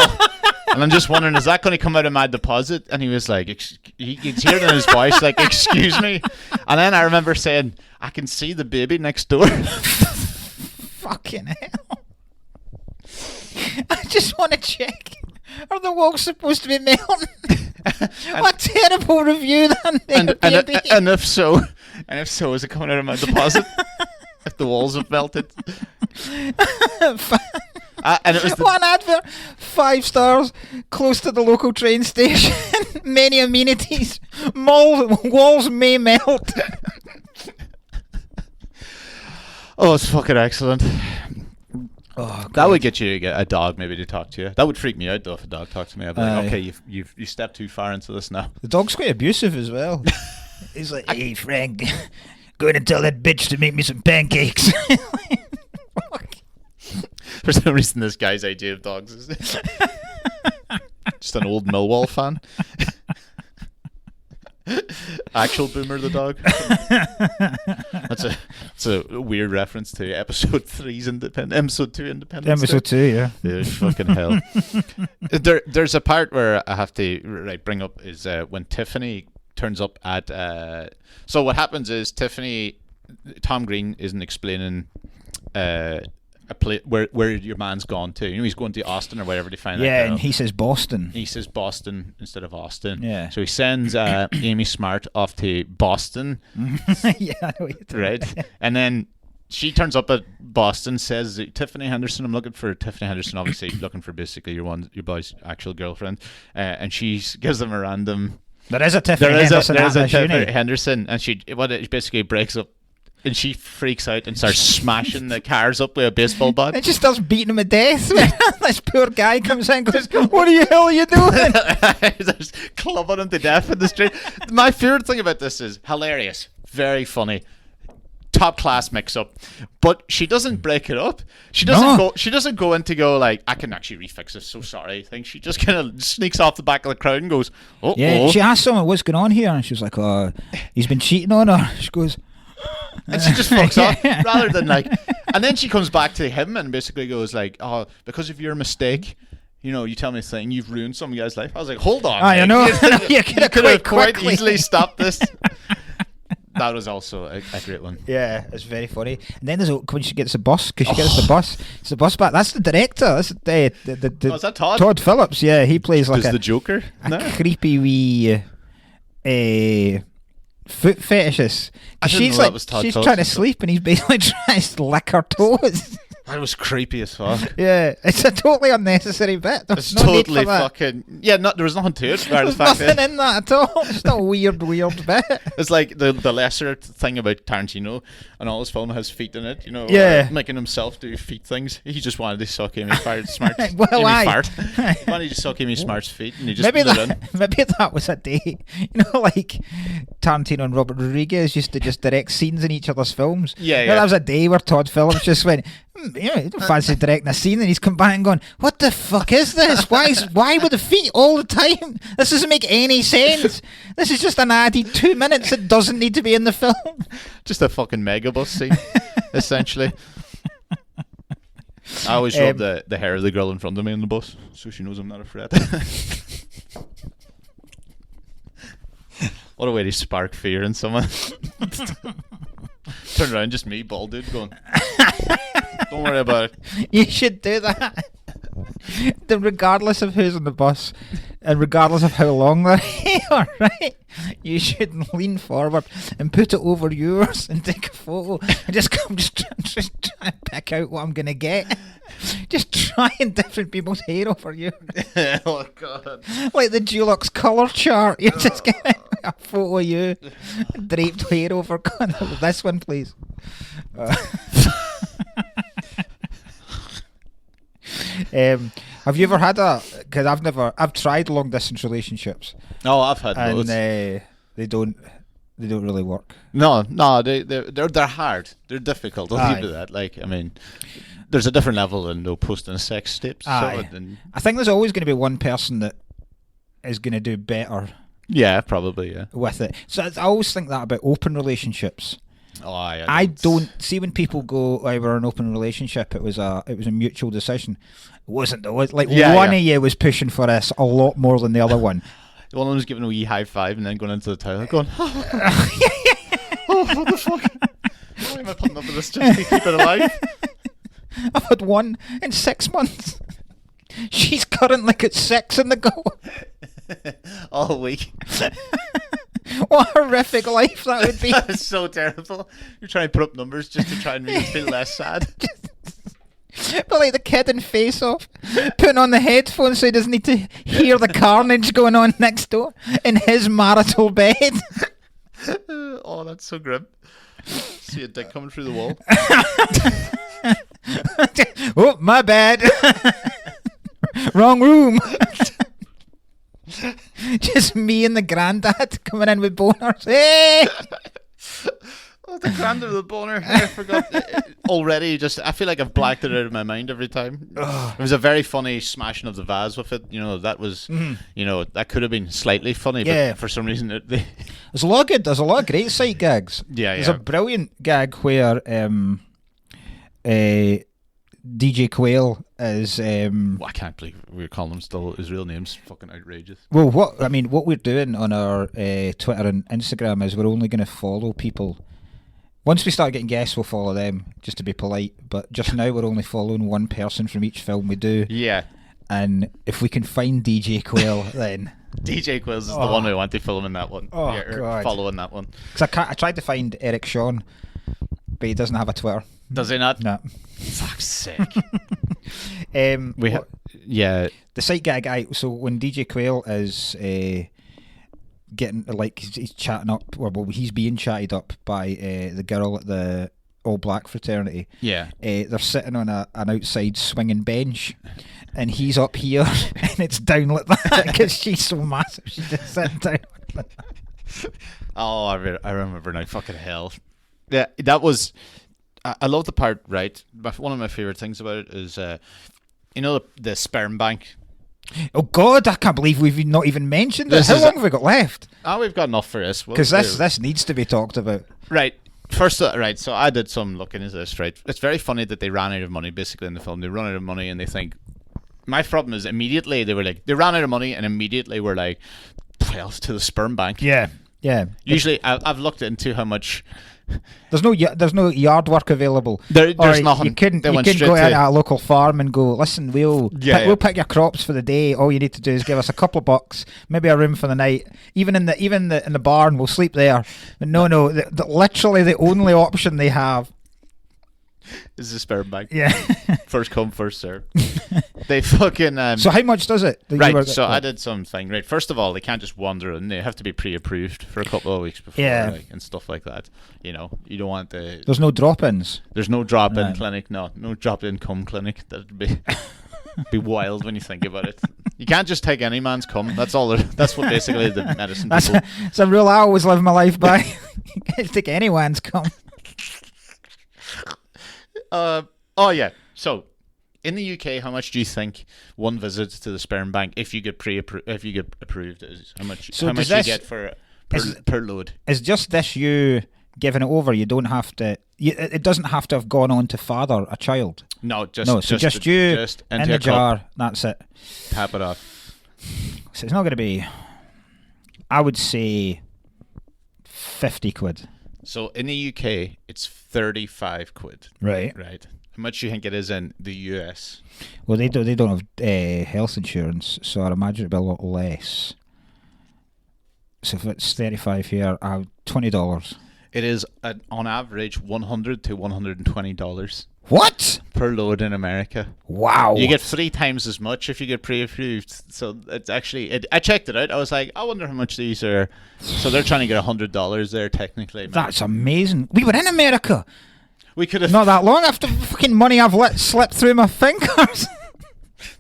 And I'm just wondering, is that going to come out of my deposit? And he was like, he could hear it in his voice, like, "Excuse me." And then I remember saying, "I can see the baby next door." Fucking hell. I just want to check. Are the walls supposed to be melting? What terrible review then. And if so, is it coming out of my deposit? If the walls have melted? And it was What an advert! 5 stars, close to the local train station, many amenities, walls may melt. Oh, it's fucking excellent. Oh, that would get you to get a dog maybe to talk to you. That would freak me out though if a dog talked to me. I'd be like, okay, you stepped too far into this now. The dog's quite abusive as well. He's like, hey Frank, go in and tell that bitch to make me some pancakes. For some reason, this guy's idea of dogs is just an old Millwall fan. Actual Boomer the dog. That's a weird reference to episode 3's episode 2 Independence. Episode 2, yeah. Yeah, fucking hell. There's a part where I have to bring up is when Tiffany turns up at. So what happens is Tom Green isn't explaining. A place where your man's gone to. You know, he's going to Austin or wherever to find that girl. Yeah, and he says Boston. He says Boston instead of Austin. Yeah. So he sends Amy Smart off to Boston. Yeah, I know what you're right? And then she turns up at Boston, says, Tiffany Henderson, I'm looking for Tiffany Henderson, obviously looking for basically your boy's actual girlfriend. And she gives them a random... There is a Tiffany Henderson. There is a Tiffany Henderson. And she basically breaks up. And she freaks out and starts smashing the cars up with a baseball bat. And just starts beating him to death. This poor guy comes in and goes, what the hell are you doing? Just clubbing him to death in the street. My favourite thing about this is hilarious. Very funny. Top class mix up. But she doesn't break it up. She doesn't go in to go like, I can actually refix this, so sorry. I think she just kind of sneaks off the back of the crowd and goes, oh. Yeah, she asked someone what's going on here, and she was like, oh, he's been cheating on her. She goes, and she just fucks off rather than like, and then she comes back to him and basically goes like, oh, because of your mistake, you know, you tell me this thing, you've ruined some guy's life. I was like, hold on, I know. You could have quite easily stopped this. That was also a great one. Yeah, it's very funny. And then when she gets the bus, because she gets the bus, it's the bus back. That's the director. That's is that Todd? Todd Phillips. Yeah, he plays like the Joker. Creepy wee foot fetishist. She's trying to sleep, and he's basically trying to lick her toes. That was creepy as fuck. Yeah, it's a totally unnecessary bit. There's no totally need for that. Fucking there was nothing to it. There's nothing in that at all. It's just a weird bit. It's like the lesser thing about Tarantino and all his film has feet in it. You know, making himself do feet things. He just wanted to suck Amy Smart's fart. He wanted to suck Amy Smart's feet, and he just put it in. Maybe that was a day. You know, like Tarantino and Robert Rodriguez used to just direct scenes in each other's films. Yeah. That was a day where Todd Phillips just went, yeah, you don't fancy directing a scene, and he's come back and gone, what the fuck is this? Why with the feet all the time? This doesn't make any sense. This is just an added 2 minutes that doesn't need to be in the film. Just a fucking megabus scene, essentially. I always rub the hair of the girl in front of me in the bus, so she knows I'm not a threat. What a way to spark fear in someone. Turn around, just me, bald dude, going, don't worry about it. You should do that. Then regardless of who's on the bus, and regardless of how long they're here, right? You should lean forward and put it over yours and take a photo and just try and pick out what I'm going to get. Just trying different people's hair over you. Oh, God. Like the Dulux colour chart. You're just getting a photo of you draped hair over. This one, please. Have you ever had because I've tried long distance relationships. Oh, I've had and those. They don't really work. No, they're hard. They're difficult. I'll leave it at that. Like, I mean, there's a different level than posting a sex tape. I think there's always going to be one person that is going to do better. Yeah, probably. Yeah, with it. So I always think that about open relationships. Oh, I don't see when people go, "I were in an open relationship. It was a mutual decision." It wasn't though. Like one of you was pushing for this a lot more than the other one. One of them was giving a wee high five and then going into the toilet, going, "Oh, what the fuck? Why am I putting up with this just to keep it alive?" I've had one in 6 months. She's currently got 6 in the go. All week. What a horrific life that would be. That is so terrible. You're trying to put up numbers just to try and make you feel less sad. But like the kid in Face Off, putting on the headphones so he doesn't need to hear the carnage going on next door in his marital bed. Oh, that's so grim. See a dick coming through the wall. Oh, my bad. Wrong room. Just me and the granddad coming in with boners. Hey! Oh, the granddad with the boner. I forgot. Already, I feel like I've blacked it out of my mind every time. It was a very funny smashing of the vase with it. That was, that could have been slightly funny, but for some reason there's a lot of great sight gags. Yeah, There's a brilliant gag where DJ Quail is. I can't believe we're calling him still his real name's fucking outrageous. Well, what we're doing on our Twitter and Instagram is we're only going to follow people. Once we start getting guests, we'll follow them, just to be polite. But just now, we're only following one person from each film we do. Yeah. And if we can find DJ Quail, then... DJ Quail's is the one we want to film in that one. Oh, God. Following that one. Because I tried to find Eric Sean, but he doesn't have a Twitter. Does he not? No. Fuck's sake. The sight gag guy, so when DJ Quail is... getting he's chatting up, he's being chatted up by the girl at the all black fraternity. Yeah. They're sitting on an outside swinging bench, and he's up here, and it's down like that because she's so massive. She's just sitting down. Oh, I remember now. Fucking hell. Yeah, that was. I love the part. Right, one of my favorite things about it is, the sperm bank. Oh God, I can't believe we've not even mentioned this. How long have we got left? We've got enough for this. Because this needs to be talked about. Right. First, so I did some looking at this, right? It's very funny that they ran out of money, basically, in the film. They run out of money and they think... My problem is immediately they were like... They ran out of money and immediately were like, well, to the sperm bank. Yeah. Usually, I've looked into how much... There's no yard work available. There's nothing. You couldn't go into a local farm and go, listen, we'll pick your crops for the day. All you need to do is give us a couple of bucks, maybe a room for the night. Even in the barn, we'll sleep there. But no, literally the only option they have is the sperm bank. Yeah. First come, first serve. They fucking... So how much does it? Right, so I did something. Right, first of all, they can't just wander in. They have to be pre-approved for a couple of weeks before, and stuff like that. You don't want the... There's no drop-ins? There's no drop-in clinic, no drop-in cum clinic. That'd be wild when you think about it. You can't just take any man's cum. That's what basically the medicine people... That's a rule I always live my life by. You can't take anyone's cum. So in the UK, how much do you think one visit to the sperm bank, if you get approved, is how much you get for per load? Is just this you giving it over? You don't have to. It doesn't have to have gone on to father a child. No, just you in the jar. That's it. Tap it off. So it's not going to be. I would say 50 quid. So in the UK, it's 35 quid. Right. How much do you think it is in the US? Well, they don't have health insurance, so I'd imagine it'd be a lot less. So if it's 35 here, $20. It is on average $100 to $120. What? Per load in America. Wow. You get 3 times as much if you get pre-approved. So it's actually... I checked it out. I was like, I wonder how much these are. So they're trying to get $100 there, technically. That's amazing. We were in America. We could have... Not that long after fucking money I've let slip through my fingers.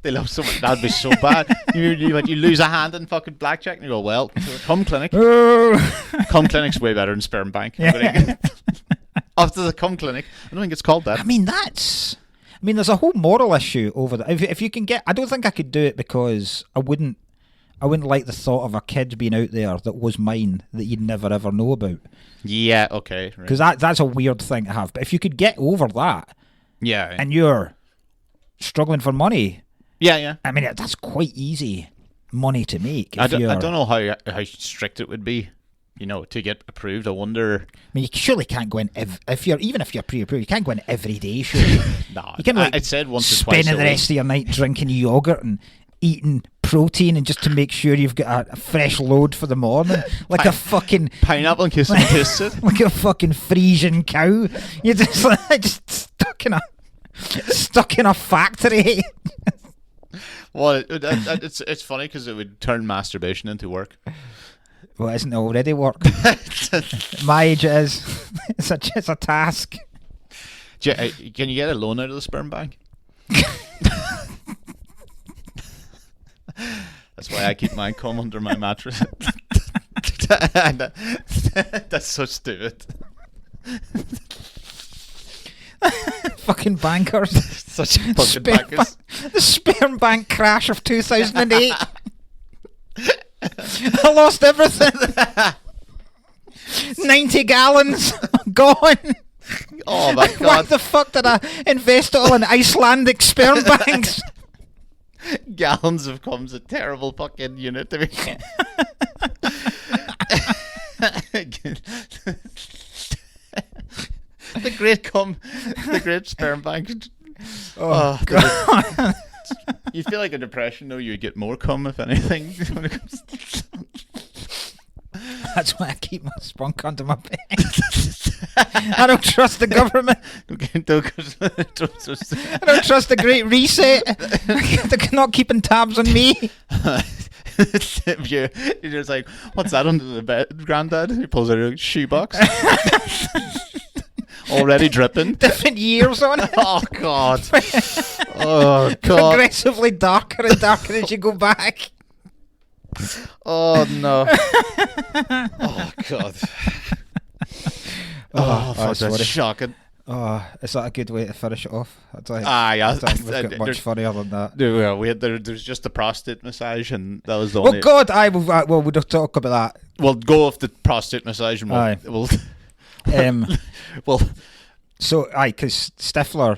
They love so much. That'd be so bad. You lose a hand in fucking blackjack and you go, well, cum clinic. Cum clinic's way better than sperm bank. Yeah. After the cum clinic, I don't think it's called that. I mean, there's a whole moral issue over that. If you can get, I don't think I could do it because I wouldn't like the thought of a kid being out there that was mine that you'd never ever know about. Yeah, okay. Because that's a weird thing to have. But if you could get over that, and you're struggling for money, I mean, that's quite easy money to make. I don't know how strict it would be. To get approved, I wonder. I mean, you surely can't go in if you're pre-approved. You can't go in every day, surely. No, you can I said once or twice. Spending the rest of your night drinking yogurt and eating protein, and just to make sure you've got a fresh load for the morning, like a fucking pineapple and kissing, like a fucking Frisian cow. You're just stuck in a stuck in a factory. Well, it's funny because it would turn masturbation into work. Well, isn't it already work? My age it is. It's a task. Can you get a loan out of the sperm bank? That's why I keep my cum under my mattress. That's so stupid. Fucking bankers. Such fucking bankers. The sperm bank crash of 2008. I lost everything. 90 gallons gone. Oh my god. Why the fuck did I invest it all in Icelandic sperm banks? Gallons of cum's a terrible fucking unit to be. The great sperm bank. Oh god. You feel like a depression though, you get more cum if anything when it comes That's why I keep my spunk under my bed. I don't trust the government. I don't trust the Great Reset. They're not keeping tabs on me. You're just like, what's that under the bed, Granddad? He pulls out a shoebox. Already dripping. Different years on it. Oh god. Oh god. Progressively darker and darker as you go back. Oh no. Oh god. That's shocking. Oh, is that a good way to finish it off? Yeah. I don't think we've got much funnier than that. There's just the prostate massage, and that was the only... only... Oh god, we'll talk about that. We'll go off the prostate massage and we'll so because Stifler,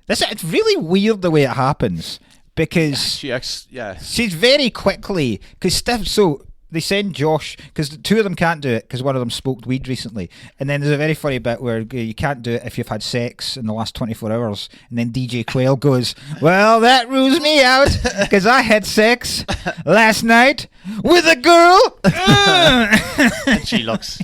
it's really weird the way it happens, because she's very quickly, because so they send Josh, because the two of them can't do it because one of them smoked weed recently, and then there's a very funny bit where you can't do it if you've had sex in the last 24 hours, and then DJ Quayle goes, well, that rules me out because I had sex last night with a girl. And she looks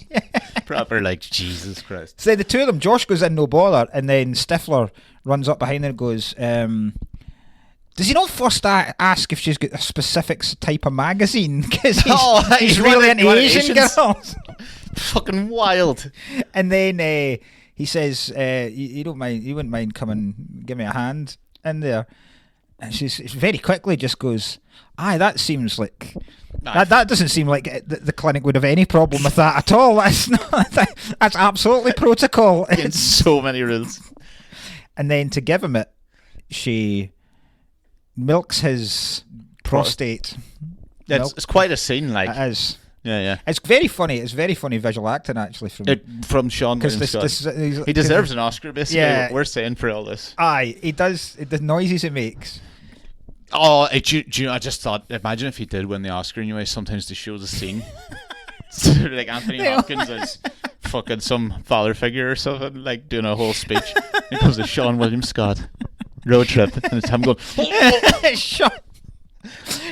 proper like, Jesus Christ. So the two of them, Josh goes in no bother, and then Stifler runs up behind her and goes, does he not first ask if she's got a specific type of magazine? Because he's really into Asian girls. Fucking wild. And then he says, you wouldn't mind coming, give me a hand in there. And she very quickly just goes, that seems like... That doesn't seem like the clinic would have any problem with that at all. That's absolutely protocol. It's so many rules. And then to give him it, she milks his prostate. It's quite a scene, like. It is. Yeah. It's very funny. It's very funny visual acting, actually, from Sean William Scott. He deserves an Oscar, basically. Yeah, we're saying for all this. Aye, he does. The noises he makes. Oh, I just thought, imagine if he did win the Oscar anyway. Sometimes they show the scene. Like Anthony Hopkins as fucking some father figure or something, like doing a whole speech. It goes to Sean William Scott. Road trip. And it's him going,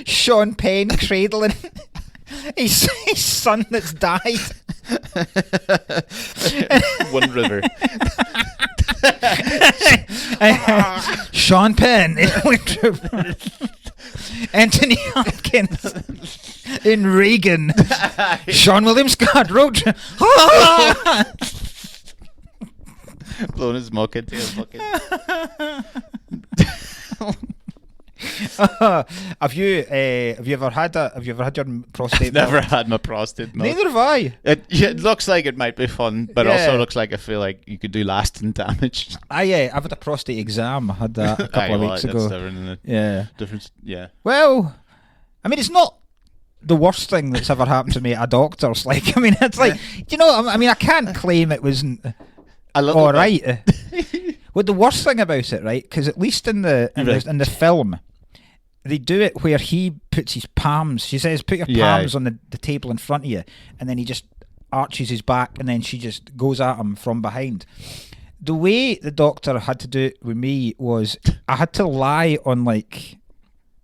Sean Penn cradling his son that's died. One river. Sean Penn Anthony Hopkins in Reagan. Sean William Scott road trip. Blowing his muck into his bucket. Have you ever had your prostate? I've never had my prostate milk. Neither have I. It looks like it might be fun, but also looks like I feel like you could do lasting damage. I've had a prostate exam. I had that a couple of weeks ago. Different, yeah. Well, I mean, it's not the worst thing that's ever happened to me at a doctor's. Like, I mean, it's like, I can't claim it wasn't all right. Well, the worst thing about it, right? Because at least in the film, they do it where he puts his palms. She says, "Put your palms on the table in front of you," and then he just arches his back, and then she just goes at him from behind. The way the doctor had to do it with me was I had to lie on like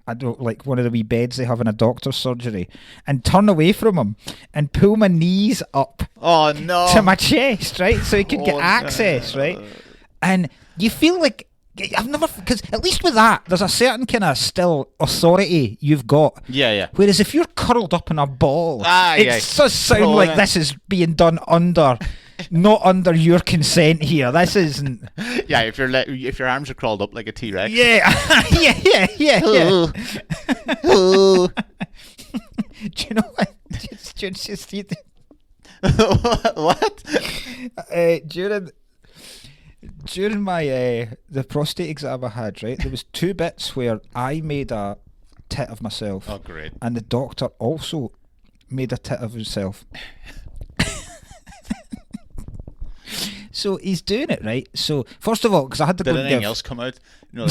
one of the wee beds they have in a doctor's surgery and turn away from him and pull my knees up to my chest, right? So he could get access, right? And you feel like I've never, because at least with that, there's a certain kind of still authority you've got. Yeah. Whereas if you're curled up in a ball, it does sound Rolling like it. this is being done not under your consent here. This isn't. Yeah, if your arms are crawled up like a T-Rex. Yeah. yeah. Oh. Do you know what? Just What? During my the prostate exam I had, right, there was 2 bits where I made a tit of myself. Oh, great. And the doctor also made a tit of himself. So he's doing it, right? So first of all, because I had to Did go anything else come out? You know,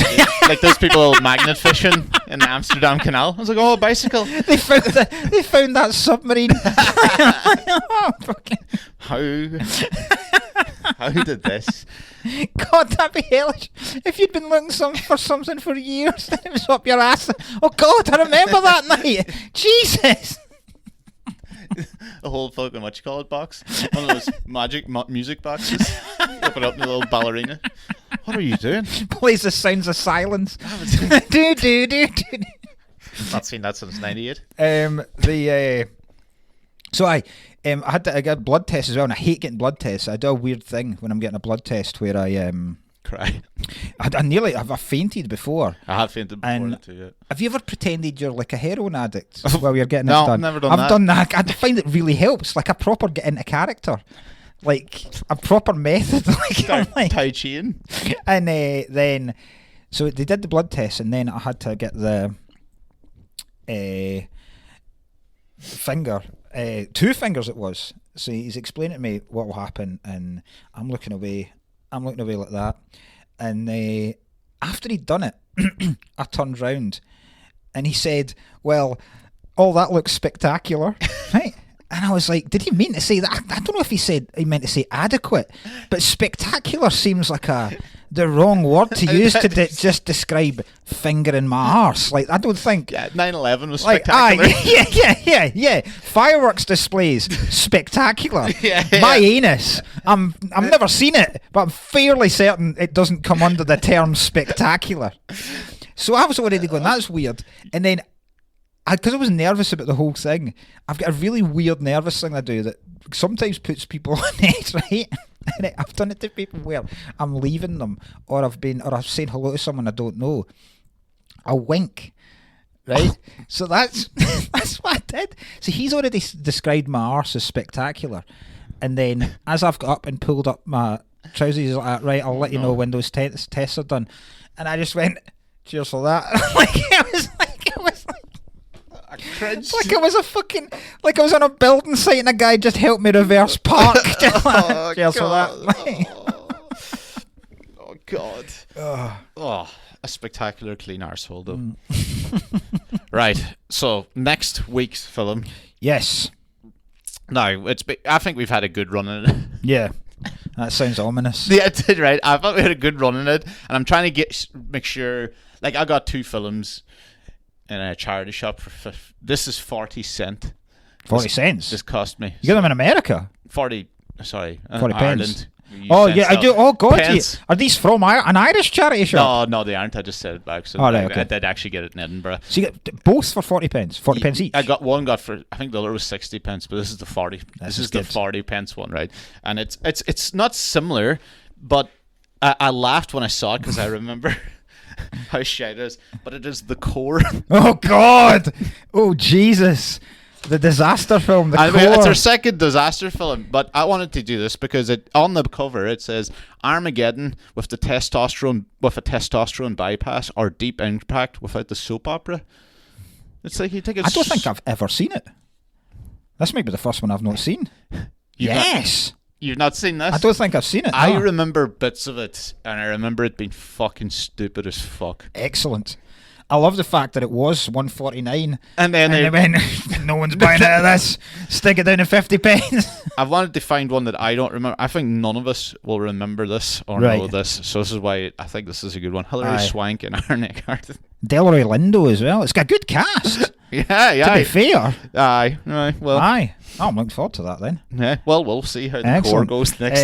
like those people magnet fishing in the Amsterdam Canal. I was like, oh, a bicycle. They found that submarine. How did this? God, that'd be hellish. If you'd been looking for something for years, and it was up your ass. Oh God, I remember that night. Jesus. The whole fucking box. One of those magic music boxes. Open up in a little ballerina. What are you doing? Plays the sounds of silence. Not seen that since '98. So I got a blood test as well, and I hate getting blood tests. I do a weird thing when I'm getting a blood test where I cry. I've fainted before. I have fainted before too. Yeah. Have you ever pretended you're like a heroin addict while you're getting no, it done? I've never done I've that. done that. I find it really helps. Like a proper get into character, like a proper method. Like Tai Chi. And then, so they did the blood test, and then I had to get the finger. 2 fingers it was. So he's explaining to me what will happen, and I'm looking away like that. And after he'd done it, I turned round and he said, well, all that looks spectacular. Right? And I was like, did he mean to say that? I don't know if he meant to say adequate, but spectacular seems like the wrong word to use to just describe fingering my arse. Like, I don't think... Yeah, 9/11 was like, spectacular. Yeah. Fireworks displays, spectacular. Yeah. My anus, I've never seen it, but I'm fairly certain it doesn't come under the term spectacular. So I was already going, that's weird. And then, because I was nervous about the whole thing, I've got a really weird nervous thing I do that sometimes puts people on edge, right? And I've done it to people where I'm leaving them, or I've said hello to someone I don't know. I wink, right? So that's what I did. So he's already described my arse as spectacular, and then as I've got up and pulled up my trousers, he's like, right, I'll let you know when those tests are done. And I just went, cheers for that. It was like I cringed. like I was on a building site and a guy just helped me reverse park. Cheers for that. Oh God. Oh, a spectacular clean arsehole though. Right. So next week's film. Yes. No, I think we've had a good run in it. Yeah. That sounds ominous. Yeah, it did, right? I thought we had a good run in it, and I'm trying to make sure. Like, I got 2 films in a charity shop for this is 40 cents. 40 cents? This cost me. You got them in America? 40. Sorry, 40 Ireland. pence. Oh yeah, I do. Oh God, are these from an Irish charity shop? No, they aren't. I just said it back. So right, okay. I did actually get it in Edinburgh. So you get both for 40 pence. 40 pence each. I got one. For I think the other was 60 pence, but this is the 40. This is good. the 40 pence one, right? And it's not similar, but I laughed when I saw it because I remember how shit it is. But it is The Core. Oh God! Oh Jesus! The disaster film, The Core. It's our second disaster film, but I wanted to do this because on the cover it says Armageddon with a testosterone bypass, or Deep Impact without the soap opera. It's like you think it's. I don't think I've ever seen it. This might be the first one I've not seen. Yes. You've not seen this? I don't think I've seen it. I remember bits of it, and I remember it being fucking stupid as fuck. Excellent. I love the fact that it was $1.49, and then they went, no one's buying out of this. Stick it down to 50 pence. I wanted to find one that I don't remember. I think none of us will remember this or know this, so this is why I think this is a good one. Hilary Swank and Aaron Eckhart. Delroy Lindo as well. It's got a good cast. Yeah. To be fair. Aye. Well. Aye. Oh, I'm looking forward to that then. Yeah. Well, we'll see how The Core goes next.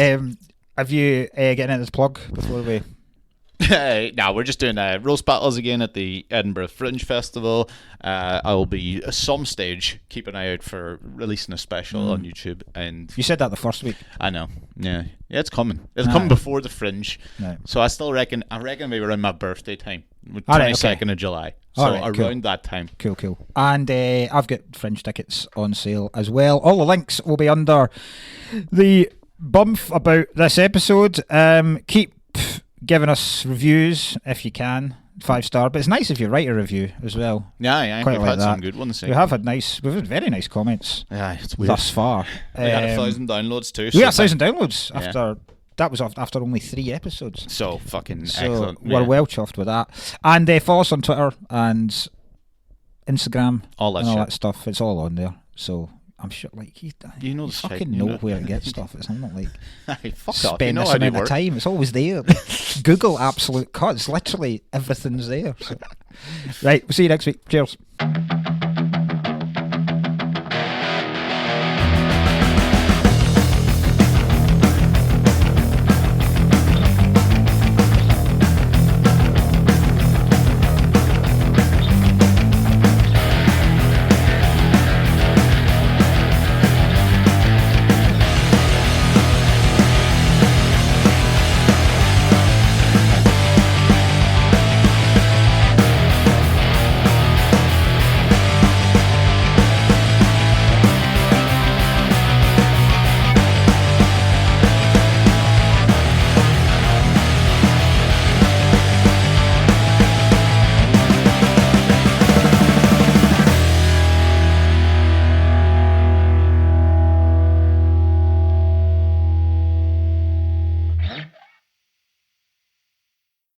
Have you getting into this plug before we? Now we're just doing roast battles again at the Edinburgh Fringe Festival. I will be at some stage keep an eye out for releasing a special on YouTube. And you said that the first week. I know, yeah, it's coming. It's coming before the Fringe, No. so I reckon maybe around my birthday time, 22nd of July. So around that time. Cool. And I've got Fringe tickets on sale as well. All the links will be under the bump about this episode. Keep giving us reviews if you can, 5-star. But it's nice if you write a review as well. Yeah, Quite we've like had some good ones. We've had very nice comments. Yeah, it's weird. Thus far. We had 1,000 downloads too. We had 1,000 downloads after. That was after only 3 episodes. So fucking excellent. We're well chuffed with that. And follow us on Twitter and Instagram, all that stuff. It's all on there. So I'm sure, like, you know, you fucking know where to get stuff. It's not like spend this amount of time. It's always there. Google absolute cuts. Literally everything's there. So. Right, we'll see you next week. Cheers.